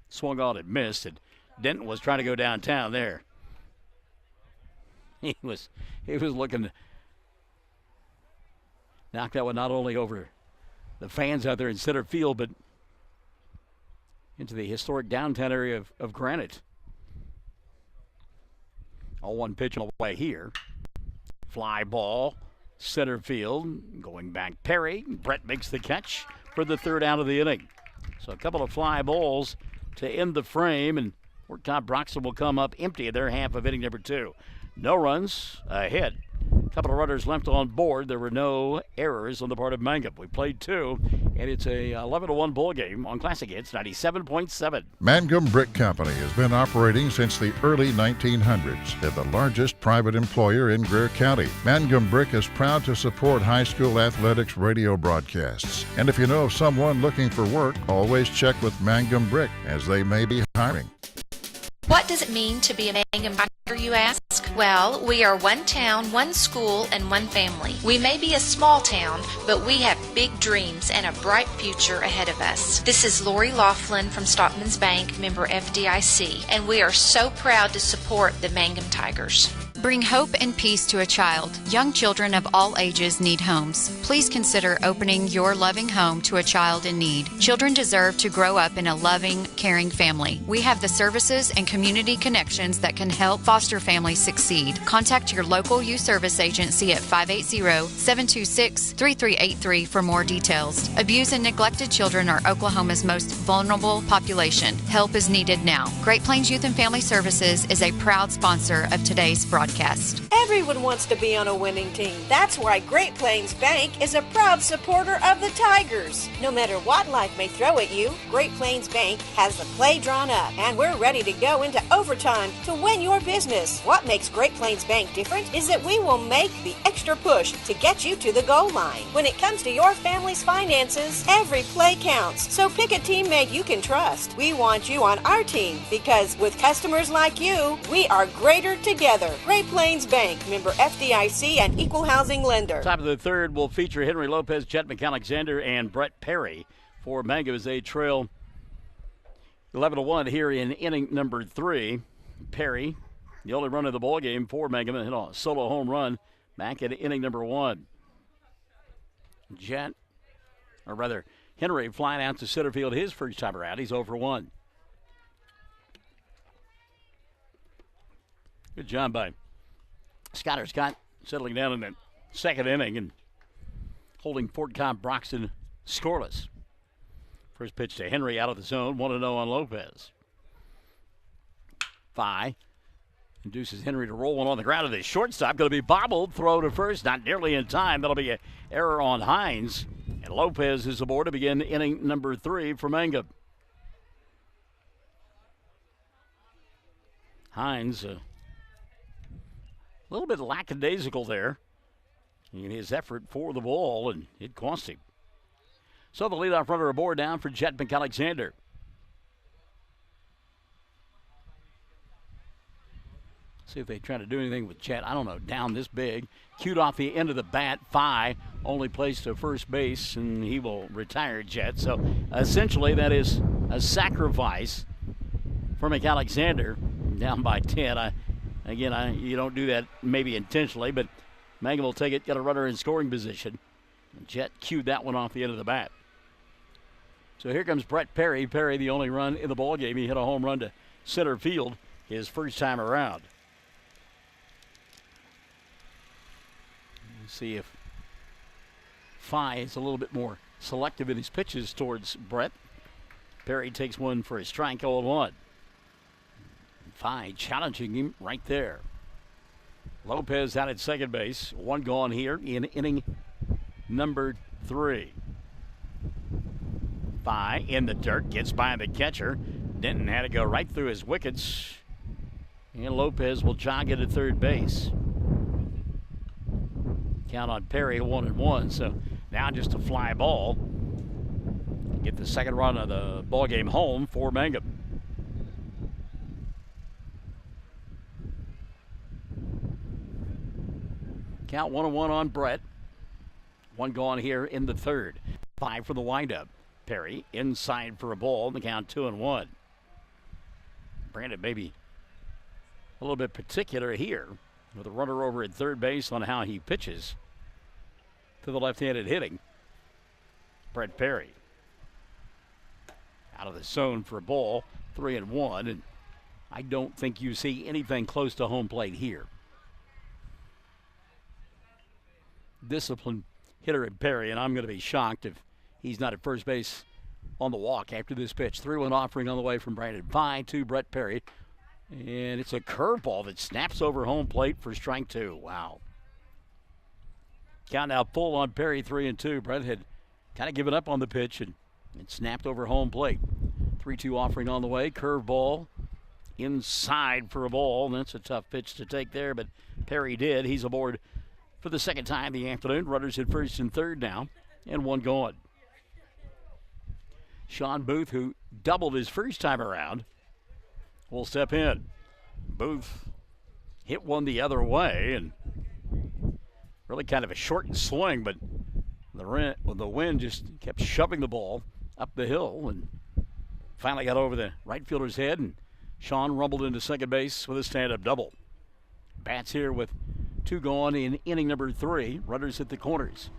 swung on and missed, and Denton was trying to go downtown there. He was looking to knock that one not only over the fans out there in center field, but into the historic downtown area of Granite. 0-1 pitch on the way here. Fly ball, center field, going back Perry. Brett makes the catch for the 3rd out of the inning. So a couple of fly balls to end the frame, and Cobb-Broxton will come up empty in their half of inning number 2. No runs, a hit. A couple of runners left on board. There were no errors on the part of Mangum. We played 2, and it's a 11-1 ball game on Classic Hits 97.7. Mangum Brick Company has been operating since the early 1900s. They're the largest private employer in Greer County. Mangum Brick is proud to support high school athletics radio broadcasts. And if you know of someone looking for work, always check with Mangum Brick, as they may be hiring. What does it mean to be a Mangum you ask? Well, we are one town, one school, and one family. We may be a small town, but we have big dreams and a bright future ahead of us. This is Lori Laughlin from Stockman's Bank, member FDIC, and we are so proud to support the Mangum Tigers. Bring hope and peace to a child. Young children of all ages need homes. Please consider opening your loving home to a child in need. Children deserve to grow up in a loving, caring family. We have the services and community connections that can help foster families succeed. Contact your local youth service agency at 580-726-3383 for more details. Abused and neglected children are Oklahoma's most vulnerable population. Help is needed now. Great Plains Youth and Family Services is a proud sponsor of today's broadcast. Everyone wants to be on a winning team. That's why Great Plains Bank is a proud supporter of the Tigers. No matter what life may throw at you, Great Plains Bank has the play drawn up, and we're ready to go into overtime to win your business. What makes Great Plains Bank different is that we will make the extra push to get you to the goal line. When it comes to your family's finances, every play counts. So pick a teammate you can trust. We want you on our team because with customers like you, we are greater together. Great Plains Bank, member FDIC and equal housing lender. Top of the third will feature Henry Lopez, Chet McAlexander, and Brett Perry for Mangum as they trail 11-1 here in inning number 3. Perry, the only run of the ball game for Mangum, hit a solo home run back at inning number 1. Henry flying out to center field his first time around. He's 0 for 1. Good job by Scott settling down in the second inning and holding Fort Cobb-Broxton scoreless. First pitch to Henry out of the zone, 1-0 on Lopez. Fi induces Henry to roll one on the ground to the shortstop. Going to be bobbled, throw to first, not nearly in time. That'll be an error on Hines. And Lopez is aboard to begin inning number 3 for Mangum. Hines, a little bit lackadaisical there in his effort for the ball, and it cost him. So the leadoff runner aboard now for Chet McAlexander. See if they try to do anything with Chet. I don't know, down this big. Cued off the end of the bat. Fi only placed to first base, and he will retire Chet. So essentially that is a sacrifice for McAlexander. Down by 10. You don't do that maybe intentionally, but Mangum will take it, get a runner in scoring position. Jet cued that one off the end of the bat. So here comes Brett Perry. Perry, the only run in the ballgame. He hit a home run to center field his first time around. Let's see if Fi is a little bit more selective in his pitches towards Brett. Perry takes one for a strike, 0-1. Fi challenging him right there. Lopez out at second base. One gone here in inning number 3. Fi in the dirt, gets by the catcher. Denton had to go right through his wickets. And Lopez will jog it at third base. Count on Perry, 1-1. So now just a fly ball. Get the second run of the ball game home for Mangum. Count 1-1 on Brett. One gone here in the third. 5 for the windup. Perry inside for a ball. The count 2-1. Brandon maybe a little bit particular here with a runner over at third base on how he pitches to the left-handed hitting. Brett Perry out of the zone for a ball. 3-1. And I don't think you see anything close to home plate here. Disciplined hitter at Perry, and I'm going to be shocked if he's not at first base on the walk after this pitch. 3-1 offering on the way from Brandon Fi to Brett Perry. And it's a curveball that snaps over home plate for strike 2. Wow. Count now full on Perry, 3-2. Brett had kind of given up on the pitch, and it snapped over home plate. 3-2 offering on the way. Curveball inside for a ball. That's a tough pitch to take there, but Perry did. He's aboard for the second time in the afternoon. Runners at first and third now, and one gone. Sean Booth, who doubled his first time around, will step in. Booth hit one the other way, and really kind of a shortened swing, but the wind just kept shoving the ball up the hill and finally got over the right fielder's head, and Sean rumbled into second base with a stand-up double. Bats here with 2 gone in inning number 3. Runners at the corners.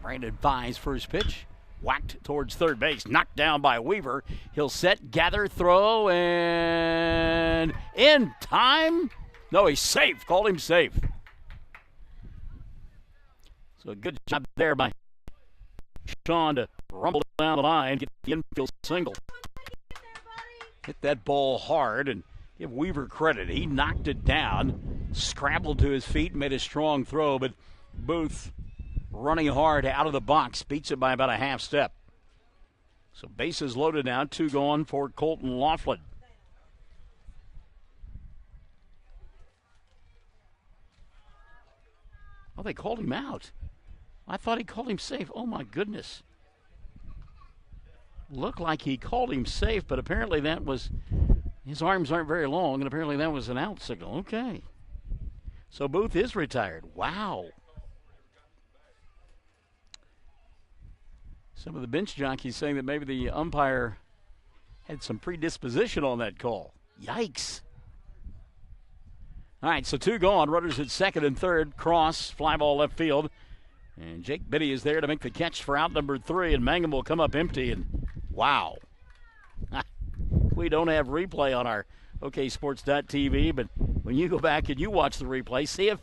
Brandon Vai's first pitch. Whacked towards third base. Knocked down by Weaver. He'll set, gather, throw, and in time. No, he's safe. Called him safe. So a good job there by Sean to rumble down the line, get the infield single. Hit that ball hard and give Weaver credit. He knocked it down, scrambled to his feet, made a strong throw, but Booth running hard out of the box, beats it by about a half step. So bases loaded now, 2 gone for Colton Laughlin. Oh, they called him out. I thought he called him safe. Oh, my goodness. Looked like he called him safe, but apparently that was, his arms aren't very long, and apparently that was an out signal. Okay. So Booth is retired. Wow. Some of the bench jockeys saying that maybe the umpire had some predisposition on that call. Yikes. All right, so 2 gone. Runners at second and third. Cross, fly ball left field. And Jake Biddy is there to make the catch for out number 3, and Mangum will come up empty. And wow. We don't have replay on our OKSports.tv, but when you go back and you watch the replay, see if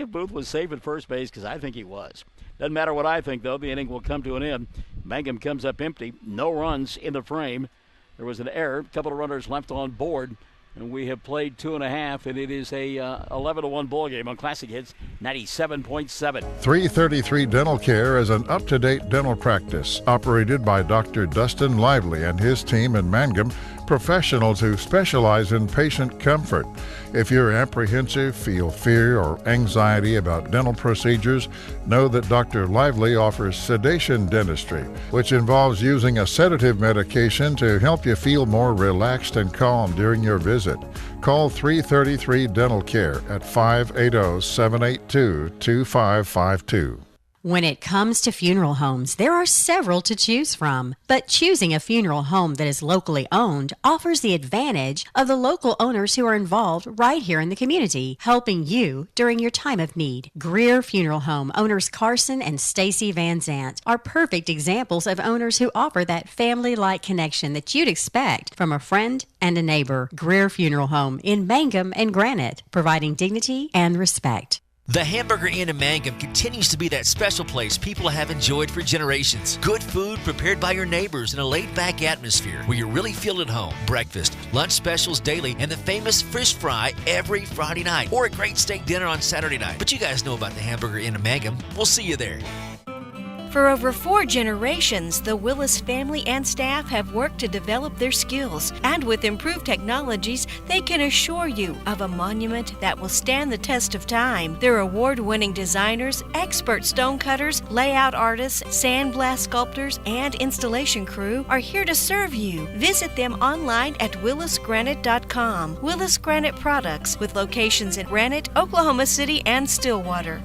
Booth was safe at first base, because I think he was. Doesn't matter what I think, though. The inning will come to an end. Mangum comes up empty. No runs in the frame. There was an error. A couple of runners left on board. And we have played 2.5, and it is a 11-1 ball game on Classic Hits 97.7. 333 Dental Care is an up-to-date dental practice operated by Dr. Dustin Lively and his team in Mangum, professionals who specialize in patient comfort. If you're apprehensive, feel fear or anxiety about dental procedures, know that Dr. Lively offers sedation dentistry, which involves using a sedative medication to help you feel more relaxed and calm during your visit. Call 333 Dental Care at 580-782-2552. When it comes to funeral homes, there are several to choose from, but choosing a funeral home that is locally owned offers the advantage of the local owners who are involved right here in the community, helping you during your time of need. Greer Funeral Home owners Carson and Stacy Van Zant are perfect examples of owners who offer that family-like connection that you'd expect from a friend and a neighbor. Greer Funeral Home in Mangum and Granite, providing dignity and respect. The Hamburger Inn in Mangum continues to be that special place people have enjoyed for generations. Good food prepared by your neighbors in a laid-back atmosphere where you really feel at home. Breakfast, lunch specials daily, and the famous fish fry every Friday night, or a great steak dinner on Saturday night. But you guys know about the Hamburger Inn in Mangum. We'll see you there. For over 4 generations, the Willis family and staff have worked to develop their skills, and with improved technologies, they can assure you of a monument that will stand the test of time. Their award-winning designers, expert stone cutters, layout artists, sandblast sculptors, and installation crew are here to serve you. Visit them online at willisgranite.com. Willis Granite Products, with locations in Granite, Oklahoma City, and Stillwater.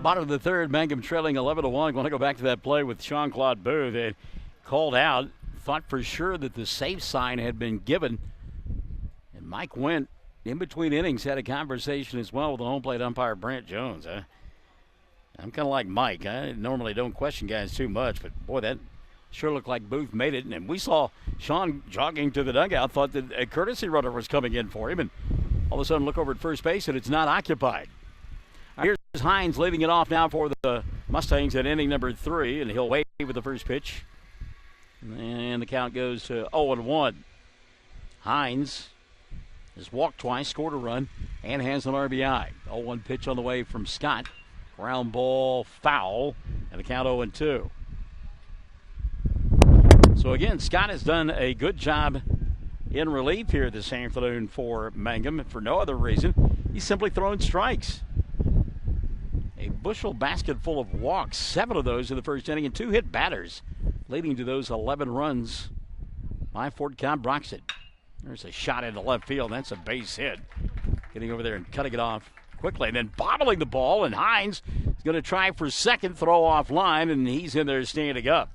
Bottom of the third, Mangum trailing 11-1. I want to go back to that play with Jean-Claude Booth. They called out, thought for sure that the safe sign had been given. And Mike Went, in between innings, had a conversation as well with the home plate umpire, Brant Jones. I'm kind of like Mike. I normally don't question guys too much, but boy, that sure looked like Booth made it. And we saw Sean jogging to the dugout, thought that a courtesy runner was coming in for him, and all of a sudden look over at first base, and it's not occupied. Here's Hines leading it off now for the Mustangs at inning number 3, and he'll wave with the first pitch. And the count goes to 0-1. Hines has walked twice, scored a run, and has an RBI. 0-1 pitch on the way from Scott. Ground ball foul, and the count 0-2. So again, Scott has done a good job in relief here this afternoon for Mangum, for no other reason. He's simply throwing strikes. A bushel basket full of walks, 7 of those in the first inning, and 2 hit batters, leading to those 11 runs by Fort Cobb-Broxton. There's a shot into left field. That's a base hit. Getting over there and cutting it off quickly, and then bobbling the ball, and Hines is going to try for second, throw off line, and he's in there standing up.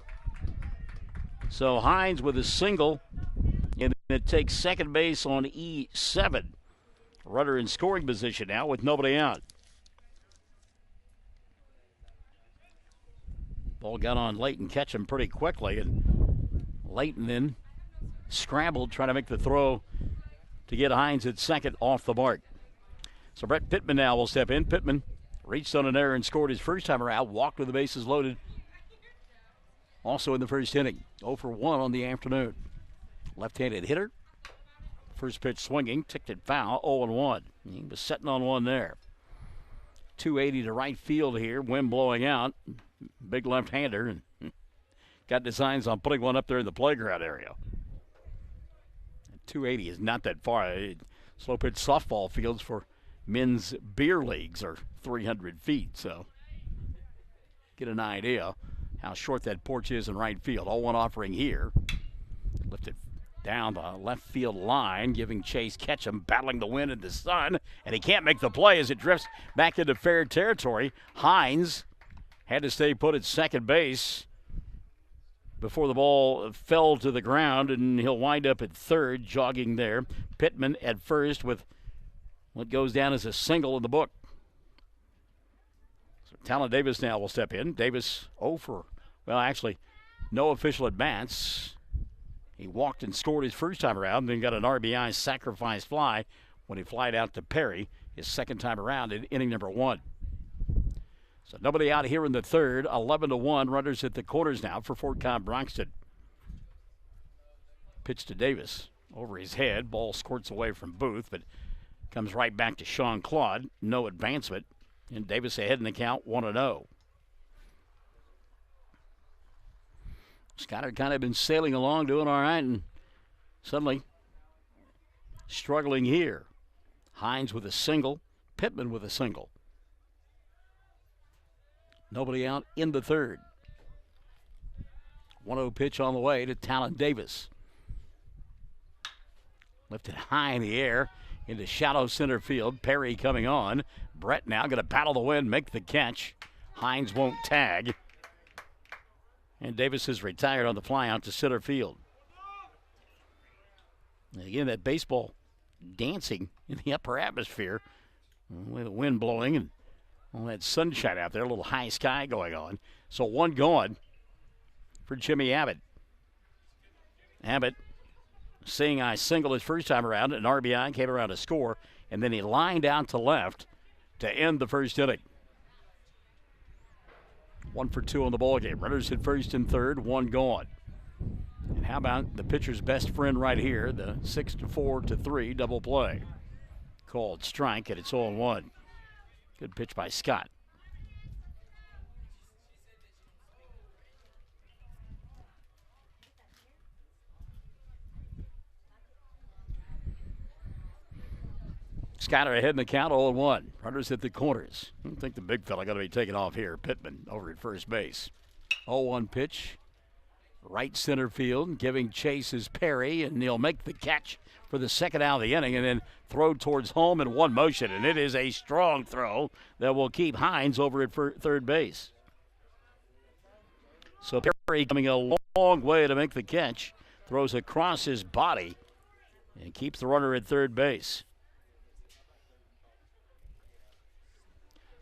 So Hines with a single, and it takes second base on E7. Runner in scoring position now with nobody out. Ball got on Layton, catch him pretty quickly, and Layton then scrambled, trying to make the throw to get Hines at second off the mark. So Brett Pittman now will step in. Pittman reached on an error and scored his first time around, walked with the bases loaded. Also in the first inning, 0 for 1 on the afternoon. Left-handed hitter. First pitch swinging, ticked it foul, 0-1. He was sitting on one there. 280 to right field here, wind blowing out. Big left-hander, and got designs on putting one up there in the playground area. 280 is not that far. Slow pitch softball fields for men's beer leagues are 300 feet, so get an idea how short that porch is in right field. 0-1 offering here. Lifted down the left field line, giving chase. Ketchum battling the wind and the sun, and he can't make the play as it drifts back into fair territory. Hines had to stay put at second base before the ball fell to the ground, and he'll wind up at third, jogging there. Pittman at first with what goes down as a single in the book. So Talon Davis now will step in. Davis 0 for, well, actually, no official at bats. He walked and scored his first time around, then got an RBI sacrifice fly when he flied out to Perry his second time around in inning number 1. So nobody out here in the third. 11-1. Runners at the corners now for Fort Cobb-Broxton. Pitch to Davis over his head. Ball squirts away from Booth, but comes right back to Sean Claude. No advancement. And Davis ahead in the count, 1-0. Scott had kind of been sailing along, doing all right, and suddenly struggling here. Hines with a single. Pittman with a single. Nobody out in the third. 1-0 pitch on the way to Talon Davis. Lifted high in the air into shallow center field. Perry coming on. Brett now going to battle the wind, make the catch. Hines won't tag. And Davis is retired on the fly out to center field. And again, that baseball dancing in the upper atmosphere with the wind blowing and all that sunshine out there, a little high sky going on. So one gone for Jimmy Abbott. Abbott seeing I single his first time around, an RBI, came around to score, and then he lined out to left to end the first inning. 1 for 2 on the ball game. Runners at first and third, one gone. And how about the pitcher's best friend right here, the 6-4-3 double play. Called strike, and it's 0-1. Good pitch by Scott. Skyler ahead in the count, 0-1. Runners at the corners. I don't think the big fella got to be taken off here. Pittman over at first base. 0-1 pitch. Right center field, giving chase is Perry, and he'll make the catch for the second out of the inning and then throw towards home in one motion. And it is a strong throw that will keep Hines over at third base. So Perry coming a long way to make the catch. Throws across his body and keeps the runner at third base.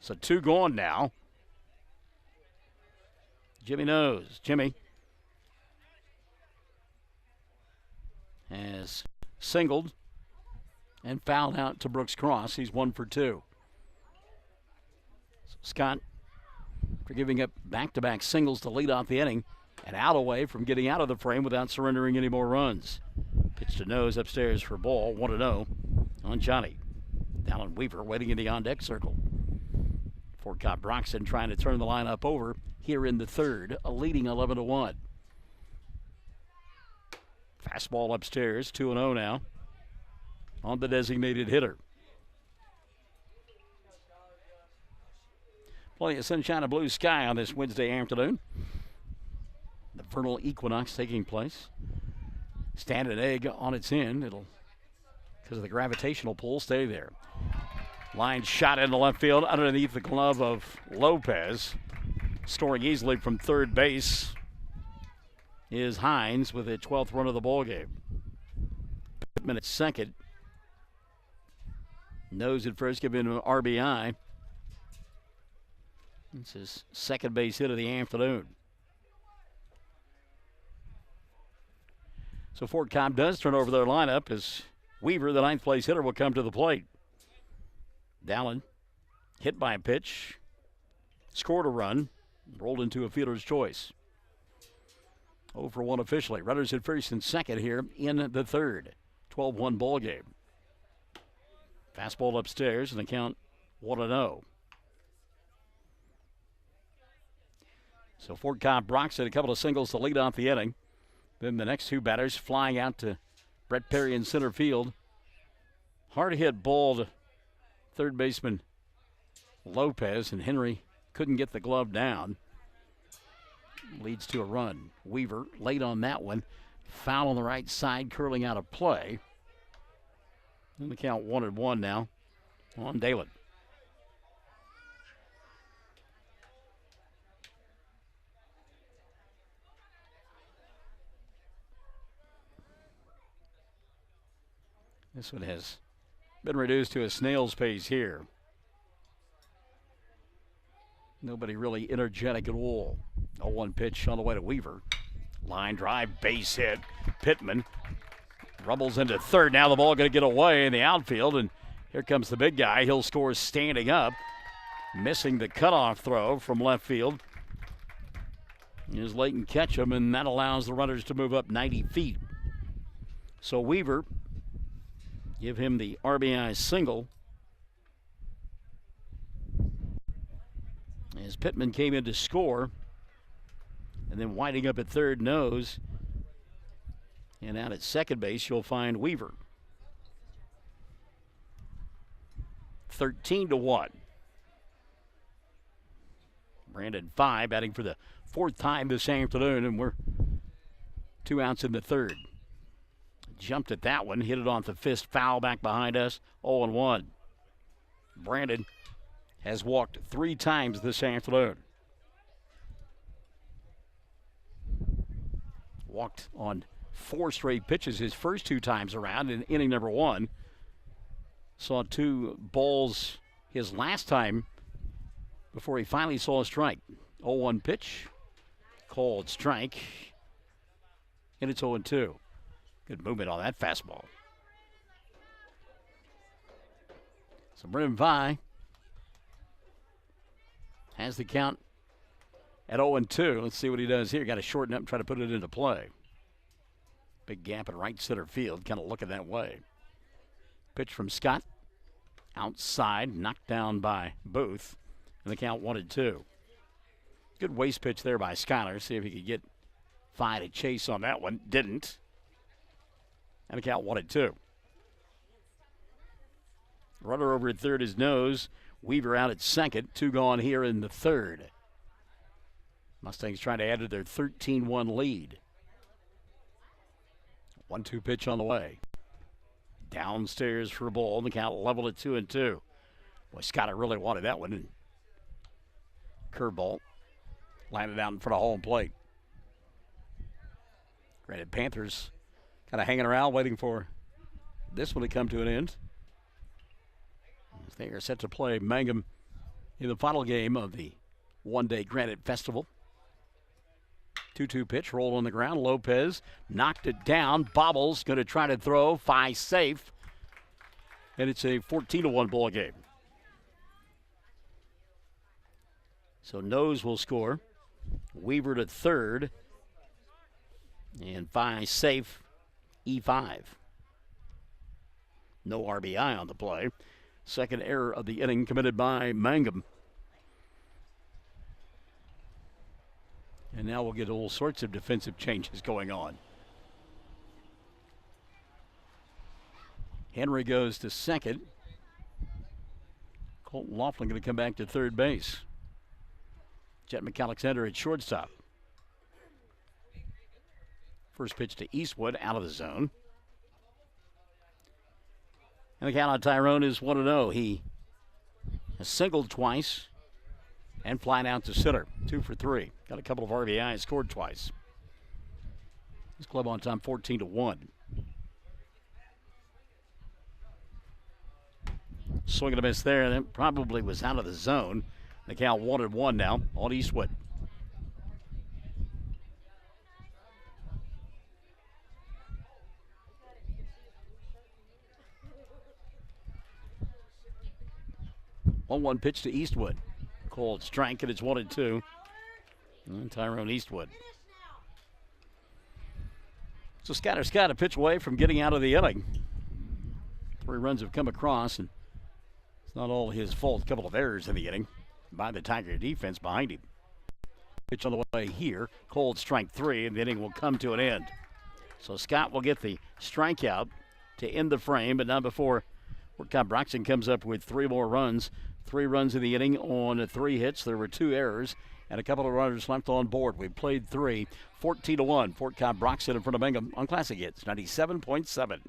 So two gone now. Jimmy knows. Jimmy has singled and fouled out to Brooks Cross. He's 1 for 2. So Scott, for giving up back-to-back singles to lead off the inning and out away from getting out of the frame without surrendering any more runs. Pitch to nose upstairs for ball. 1-0 on Johnny. Dallin Weaver waiting in the on-deck circle. Fort Cobb-Broxton trying to turn the lineup over here in the third, leading 11-1. Fastball upstairs, 2-0 now on the designated hitter. Plenty of sunshine and blue sky on this Wednesday afternoon. The vernal equinox taking place. Standing egg on its end. It'll because of the gravitational pull. Stay there. Line shot into left field underneath the glove of Lopez. Scoring easily from third base is Hines with a 12th run of the ball game. Pittman at second. Nose at first, giving him an RBI. It's his second base hit of the afternoon. So Fort Cobb does turn over their lineup as Weaver, the ninth place hitter, will come to the plate. Dallin hit by a pitch, scored a run, rolled into a fielder's choice. 0 for 1 officially. Runners at first and second here in the third. 12-1 ball game. Fastball upstairs and the count 1-0. So Fort Cobb-Broxton, a couple of singles to lead off the inning. Then the next two batters flying out to Brett Perry in center field. Hard hit ball to third baseman Lopez, and Henry couldn't get the glove down. Leads to a run. Weaver late on that one. Foul on the right side, curling out of play. And the count 1-1 now on Dalen. This one has been reduced to a snail's pace here. Nobody really energetic at all. 0-1 pitch on the way to Weaver. Line drive, base hit. Pittman rumbles into third. Now the ball going to get away in the outfield, and here comes the big guy. He'll score standing up, missing the cutoff throw from left field. Here's Leighton Ketchum, and that allows the runners to move up 90 feet. So Weaver, give him the RBI single. As Pittman came in to score, and then winding up at third nose. And out at second base, you'll find Weaver. 13-1. Brandon Fye batting for the fourth time this afternoon, and we're 2 outs in the third. Jumped at that one, hit it off the fist, foul back behind us, 0-1. Brandon has walked 3 times this afternoon. Walked on 4 straight pitches his first 2 times around in inning number 1. Saw 2 balls his last time before he finally saw a strike. 0-1 pitch, called strike, and it's 0-2. Good movement on that fastball. So Brennan Fye has the count at 0-2. Let's see what he does here. Got to shorten up and try to put it into play. Big gap in right center field, kind of looking that way. Pitch from Scott. Outside, knocked down by Booth. And the count 1-2. Good waste pitch there by Schuyler. See if he could get Fye to chase on that one. Didn't. And the count 1-2. Runner over at third is Nose. Weaver out at second. 2 gone here in the third. Mustangs trying to add to their 13-1 lead. 1-2 pitch on the way. Downstairs for a ball. The count leveled at 2-2. Boy, Scott really wanted that one. Curveball. Landed out in front of home plate. Granted, Panthers kind of hanging around waiting for this one to come to an end. They are set to play Mangum in the final game of the one-day Granite Festival. 2-2 pitch, rolled on the ground. Lopez knocked it down. Bobbles going to try to throw. Fye safe. And it's a 14-1 ball game. So Nose will score. Weaver to third. And Fye safe. E5. No RBI on the play. Second error of the inning committed by Mangum. And now we'll get all sorts of defensive changes going on. Henry goes to second. Colton Laughlin going to come back to third base. Jet McAlexander at shortstop. First pitch to Eastwood, out of the zone. And the count on Tyrone is 1-0. He has singled twice and flying out to center. 2 for 3. Got a couple of RBIs, scored twice. His club on time 14-1. Swing and a miss there. That probably was out of the zone. The count 1-1 now on Eastwood. One pitch to Eastwood. Cold strike, and it's 1-2. And Tyrone Eastwood. So Scotter's got a pitch away from getting out of the inning. 3 runs have come across, and it's not all his fault. A couple of errors in the inning by the Tiger defense behind him. Pitch on the way here. Cold strike 3, and the inning will come to an end. So Scott will get the strikeout to end the frame, but not before Cobb-Broxton comes up with 3 more runs. 3 runs in the inning on 3 hits. There were 2 errors and a couple of runners left on board. We played 3, 14-1. Fort Cobb-Broxton in front of Mangum on Classic Hits 97.7.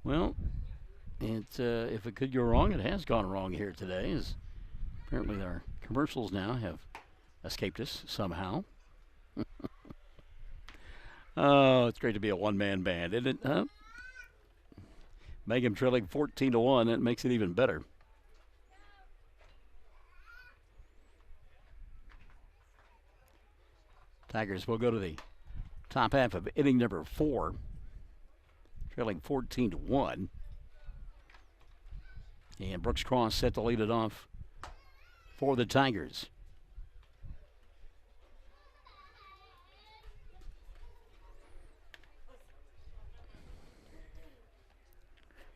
Well, if it could go wrong, it has gone wrong here today. As apparently our commercials now have escaped us somehow. Oh, it's great to be a one-man band, isn't it? Huh? Mangum trailing 14-1. That makes it even better. Tigers will go to the top half of inning number 4. Trailing 14-1. And Brooks Cross set to lead it off for the Tigers.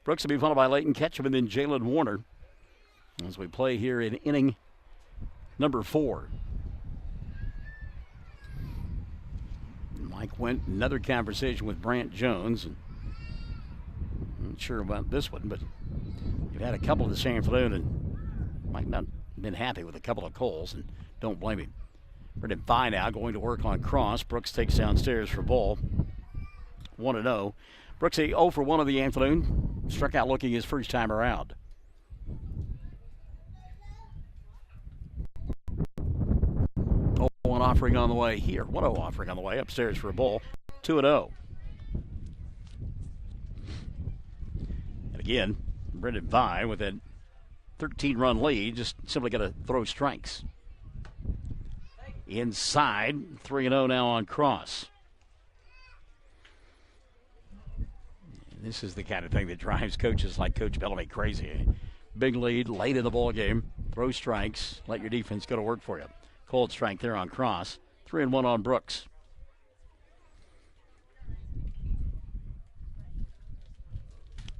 Brooks will be followed by Leighton Ketchum and then Jalen Warner as we play here in inning number 4. Mike went another conversation with Brant Jones. And I'm not sure about this one, but you've had a couple this afternoon, and Mike not been happy with a couple of calls, and don't blame him. Brendan Fye now going to work on Cross. Brooks takes downstairs for ball. 1-0. Brooks 0 for 1 of the afternoon. Struck out looking his first time around. One offering on the way here. 1-0 offering on the way upstairs for a ball. 2-0. And again, Brendan Fye with that 13-run lead, just simply got to throw strikes. Inside, 3-0 now on Cross. This is the kind of thing that drives coaches like Coach Bellamy crazy. Big lead, late in the ball game, throw strikes, let your defense go to work for you. Cold strike there on Cross. 3-1 on Brooks.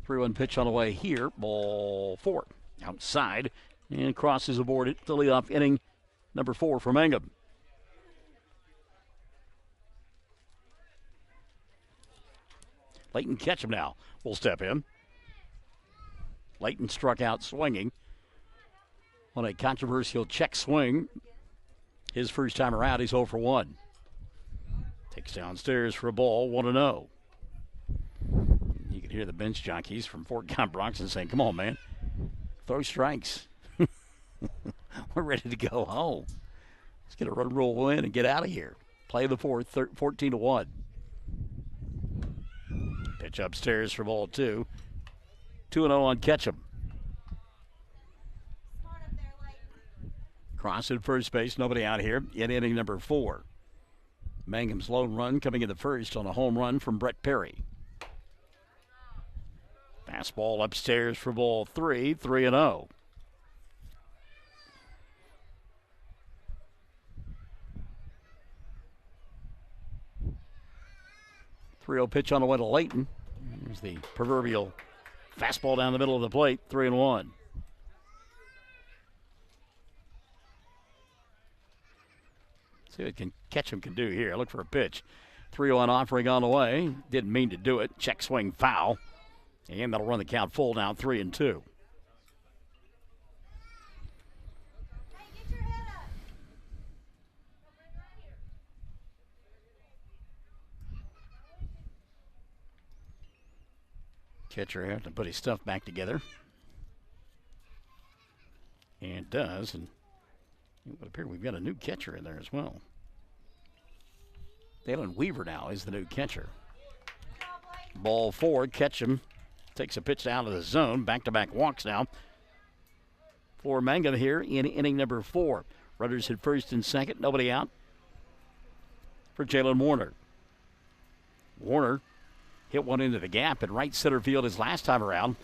Three-one pitch on the way here. Ball 4. Outside. And Cross is aboard it to lead off inning number 4 for Mangum. Leighton Ketchum now will step in. Leighton struck out swinging on a controversial check swing. His first time around, he's 0 for 1. Takes downstairs for a ball, 1-0. You can hear the bench jockeys from Fort Cobb-Broxton saying, come on, man, throw strikes. We're ready to go home. Let's get a run roll win and get out of here. Play the 4th, 14-1. Pitch upstairs for ball 2. 2-0 on Ketchum. Cross at first base, nobody out here in inning number 4. Mangum's lone run coming in the first on a home run from Brett Perry. Fastball upstairs for ball 3, 3-0. Three-0 pitch on the way to Layton. There's the proverbial fastball down the middle of the plate, 3-1. See what Ketchum can do here. Look for a pitch. 3-1 offering on the way. Didn't mean to do it. Check swing foul. And that'll run the count full now, 3-2. Catcher has to put his stuff back together. And does. And it would appear we've got a new catcher in there as well. Dalen Weaver now is the new catcher. Ball 4, Ketchum takes a pitch down to the zone. Back-to-back walks now for Mangum here in inning number 4. Runners at first and second, nobody out for Jalen Warner. Warner hit one into the gap in right center field his last time around.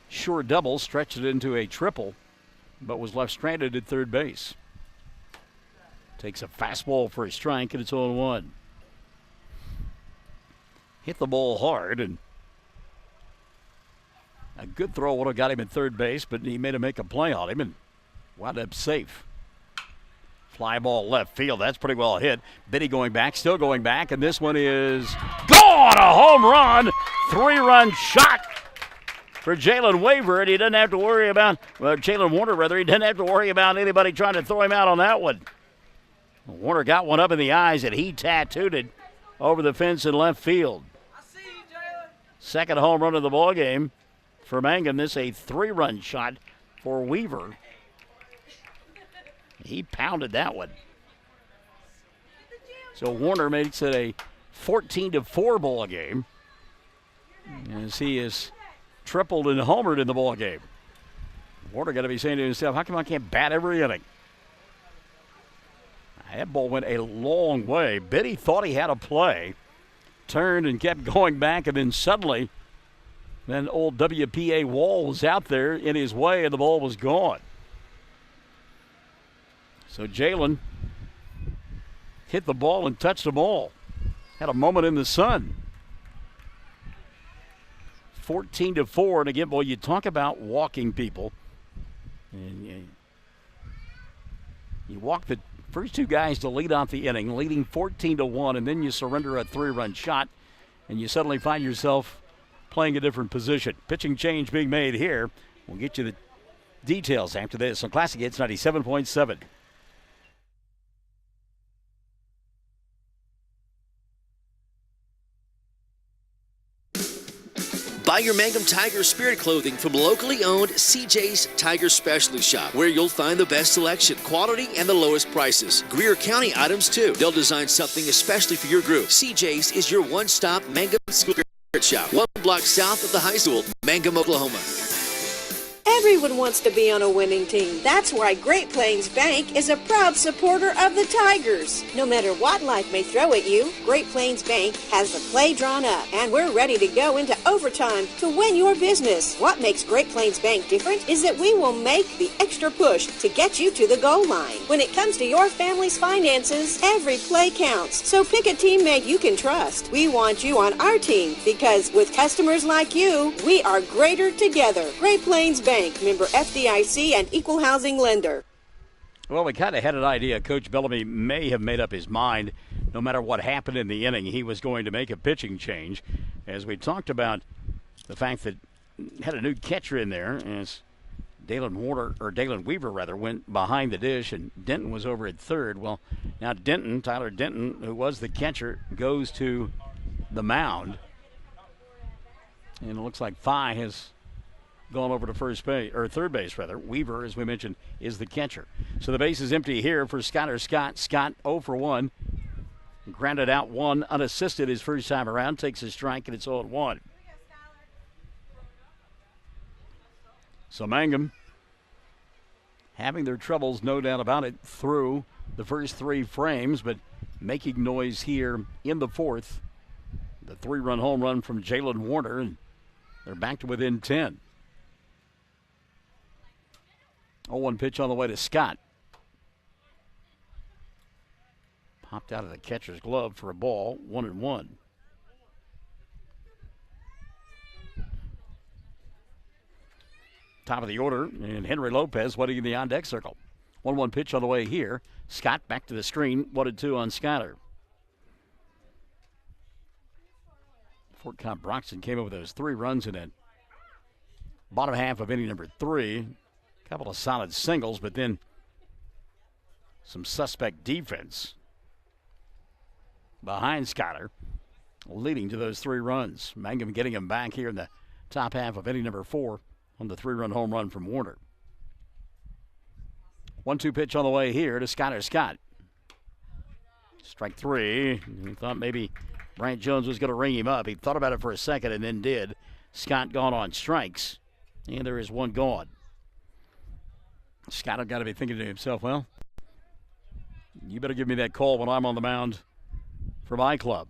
Sure double, stretched it into a triple, but was left stranded at third base. Takes a fastball for a strike, and it's 0-1. Hit the ball hard, and a good throw would have got him at third base, but he made him make a play on him and wound up safe. Fly ball left field. That's pretty well hit. Biddy going back, still going back, and this one is gone! A home run! 3-run shot for Jalen Weaver, and he doesn't have to worry about, Jalen Warner, rather. He doesn't have to worry about anybody trying to throw him out on that one. Warner got one up in the eyes, and he tattooed it over the fence in left field. Second home run of the ball game for Mangum. This a 3-run shot for Weaver. He pounded that one. So Warner makes it a 14-4 ball game as he is tripled and homered in the ball game. Warner got to be saying to himself, how come I can't bat every inning? That ball went a long way. Biddy thought he had a play, turned and kept going back, and then suddenly, then old WPA Wall was out there in his way, and the ball was gone. So Jalen hit the ball and touched the ball. Had a moment in the sun. 14-4, and again, boy, you talk about walking people. And you walk the first two guys to lead off the inning, leading 14-1, and then you surrender a 3-run shot, and you suddenly find yourself playing a different position. Pitching change being made here. We'll get you the details after this on Classic Hits 97.7. Buy your Mangum Tiger Spirit clothing from locally owned CJ's Tiger Specialty Shop, where you'll find the best selection, quality, and the lowest prices. Greer County items, too. They'll design something especially for your group. CJ's is your one-stop Mangum Spirit Shop, 1 block south of the high school, Mangum, Oklahoma. Everyone wants to be on a winning team. That's why Great Plains Bank is a proud supporter of the Tigers. No matter what life may throw at you, Great Plains Bank has the play drawn up, and we're ready to go into overtime to win your business. What makes Great Plains Bank different is that we will make the extra push to get you to the goal line. When it comes to your family's finances, every play counts. So pick a teammate you can trust. We want you on our team because with customers like you, we are greater together. Great Plains Bank, member FDIC and equal housing lender. Well, we kind of had an idea. Coach Bellamy may have made up his mind. No matter what happened in the inning, he was going to make a pitching change. As we talked about the fact that had a new catcher in there, as Dalen Weaver went behind the dish, and Denton was over at third. Well, now Tyler Denton, who was the catcher, goes to the mound. And it looks like Phi has gone over to third base. Weaver, as we mentioned, is the catcher. So the base is empty here for Scott. Scott 0 for 1. Grounded out one unassisted his first time around. Takes a strike, and it's 0-1. So Mangum having their troubles, no doubt about it, through the first three frames, but making noise here in the fourth. The 3-run home run from Jalen Warner, and they're back to within 10. 0-1 pitch on the way to Scott. Popped out of the catcher's glove for a ball, 1-1. Top of the order, and Henry Lopez waiting in the on-deck circle. 1-1 pitch on the way here. Scott back to the screen, 1-2 on Skyler. Fort Cobb-Broxton came up with those 3 runs in that bottom half of inning number 3. A couple of solid singles, but then some suspect defense behind Skyler, leading to those 3 runs. Mangum getting him back here in the top half of inning number 4 on the 3-run home run from Warner. 1-2 pitch on the way here to Skyler Scott. Strike 3. He thought maybe Brant Jones was going to ring him up. He thought about it for a second and then did. Scott gone on strikes, and there is 1 gone. Scott got to be thinking to himself, well, you better give me that call when I'm on the mound for my club.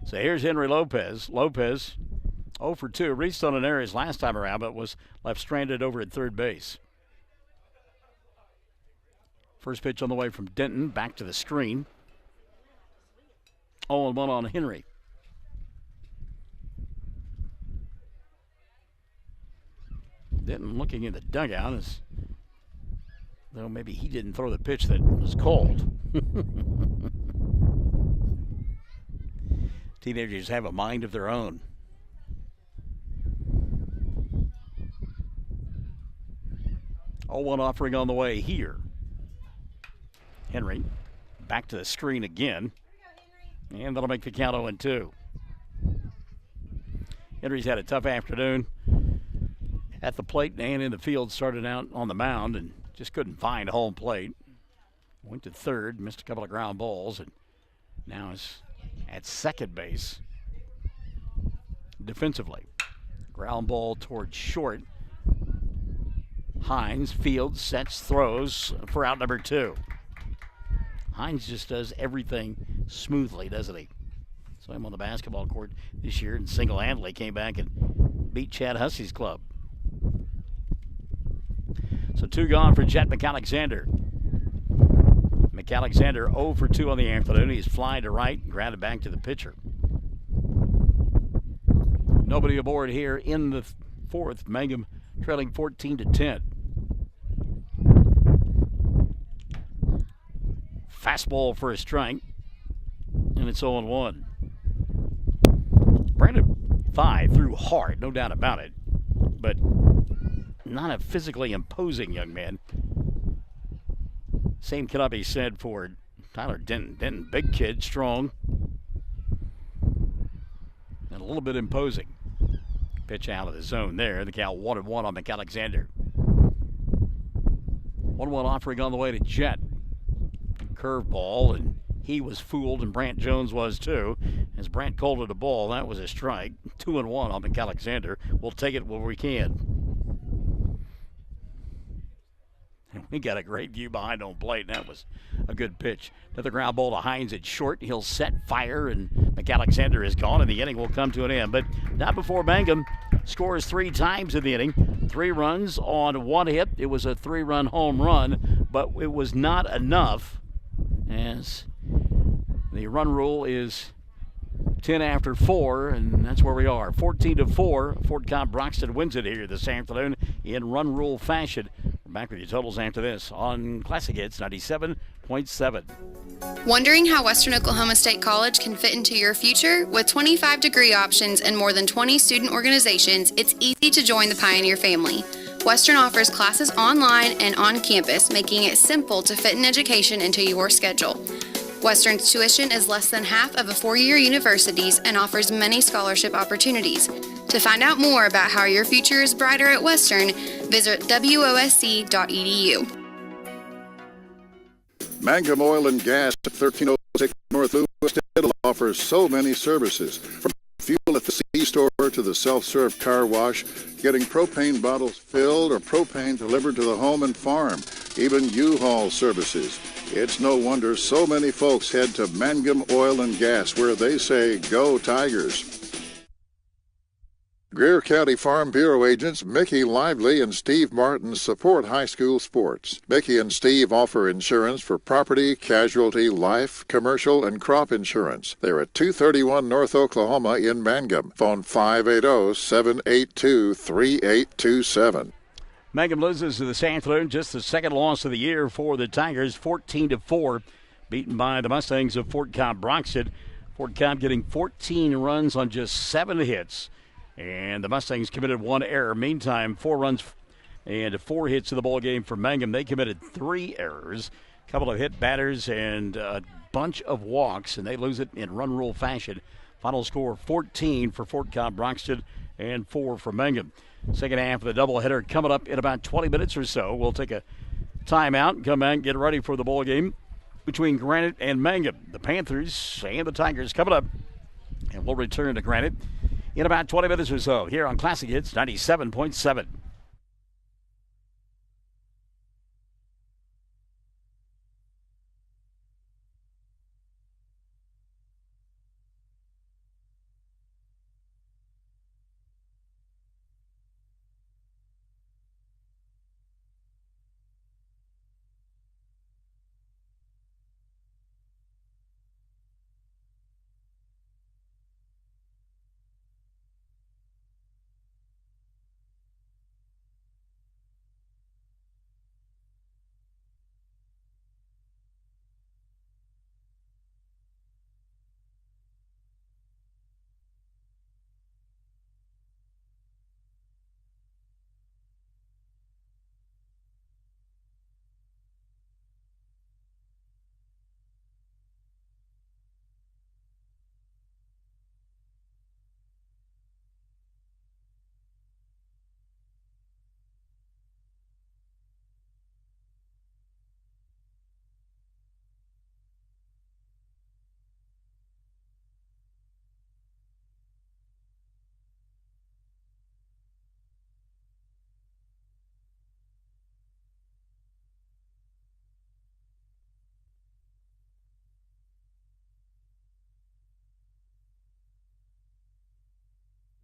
So here's Henry Lopez. Lopez 0 for 2. Reached on an error his last time around, but was left stranded over at third base. First pitch on the way from Denton. Back to the screen. 0-1 on Henry. Denton looking in the dugout as though maybe he didn't throw the pitch that was called. Teenagers have a mind of their own. One offering on the way here. Henry back to the screen again. And that'll make the count 0-2. Henry's had a tough afternoon at the plate and in the field. Started out on the mound and just couldn't find home plate. Went to third, missed a couple of ground balls, and now is at second base defensively. Ground ball towards short. Hines fields, sets, throws for out number 2. Hines just does everything smoothly, doesn't he? Saw him on the basketball court this year and single-handedly came back and beat Chad Hussey's club. So 2 gone for Jet McAlexander. McAlexander 0 for 2 on the afternoon. He's flying to right and grounded back to the pitcher. Nobody aboard here in the fourth. Mangum trailing 14-10. Fastball for a strike, and it's 0-1. Brandon Thigh threw hard, no doubt about it, but not a physically imposing young man. Same cannot be said for Tyler Denton. Denton, big kid, strong, and a little bit imposing. Pitch out of the zone there. The count 1-1 on McAlexander. 1-1 offering on the way to Jet. Curveball, and he was fooled, and Brant Jones was too. As Brant called it a ball, that was a strike. 2-1 on McAlexander. We'll take it where we can. And we got a great view behind home plate, and that was a good pitch. Another ground ball to Hines at short. He'll set fire, and McAlexander is gone, and the inning will come to an end. But not before Mangum scores 3 times in the inning. 3 runs on 1 hit. It was a 3-run home run, but it was not enough, as the run rule is 10 after 4, and that's where we are. 14-4. Fort Cobb-Broxton wins it here this afternoon in run rule fashion. We're back with your totals after this on Classic Hits 97.7. Wondering how Western Oklahoma State College can fit into your future? With 25 degree options and more than 20 student organizations, it's easy to join the Pioneer family. Western offers classes online and on campus, making it simple to fit an education into your schedule. Western's tuition is less than half of a 4-year university's and offers many scholarship opportunities. To find out more about how your future is brighter at Western, visit wosc.edu. Mangum Oil and Gas at 1306 North Lewis offers so many services. From fuel at the C-store to the self-serve car wash, getting propane bottles filled or propane delivered to the home and farm. even U-Haul services. It's no wonder so many folks head to Mangum Oil and Gas, where they say, "Go Tigers." Greer County Farm Bureau agents Mickey Lively and Steve Martin support high school sports. Mickey and Steve offer insurance for property, casualty, life, commercial, and crop insurance. They're at 231 North Oklahoma in Mangum. Phone 580-782-3827. Mangum loses to this afternoon, just the second loss of the year for the Tigers, 14-4, beaten by the Mustangs of Fort Cobb-Broxton. Fort Cobb getting 14 runs on just 7 hits. And the Mustangs committed 1 error. Meantime, 4 runs and 4 hits in the ball game for Mangum. They committed 3 errors, a couple of hit batters, and a bunch of walks, and they lose it in run rule fashion. Final score 14 for Fort Cobb-Broxton and 4 for Mangum. Second half of the doubleheader coming up in about 20 minutes or so. We'll take a timeout, come back, and get ready for the ball game between Granite and Mangum. The Panthers and the Tigers coming up, and we'll return to Granite in about 20 minutes or so here on Classic Hits 97.7.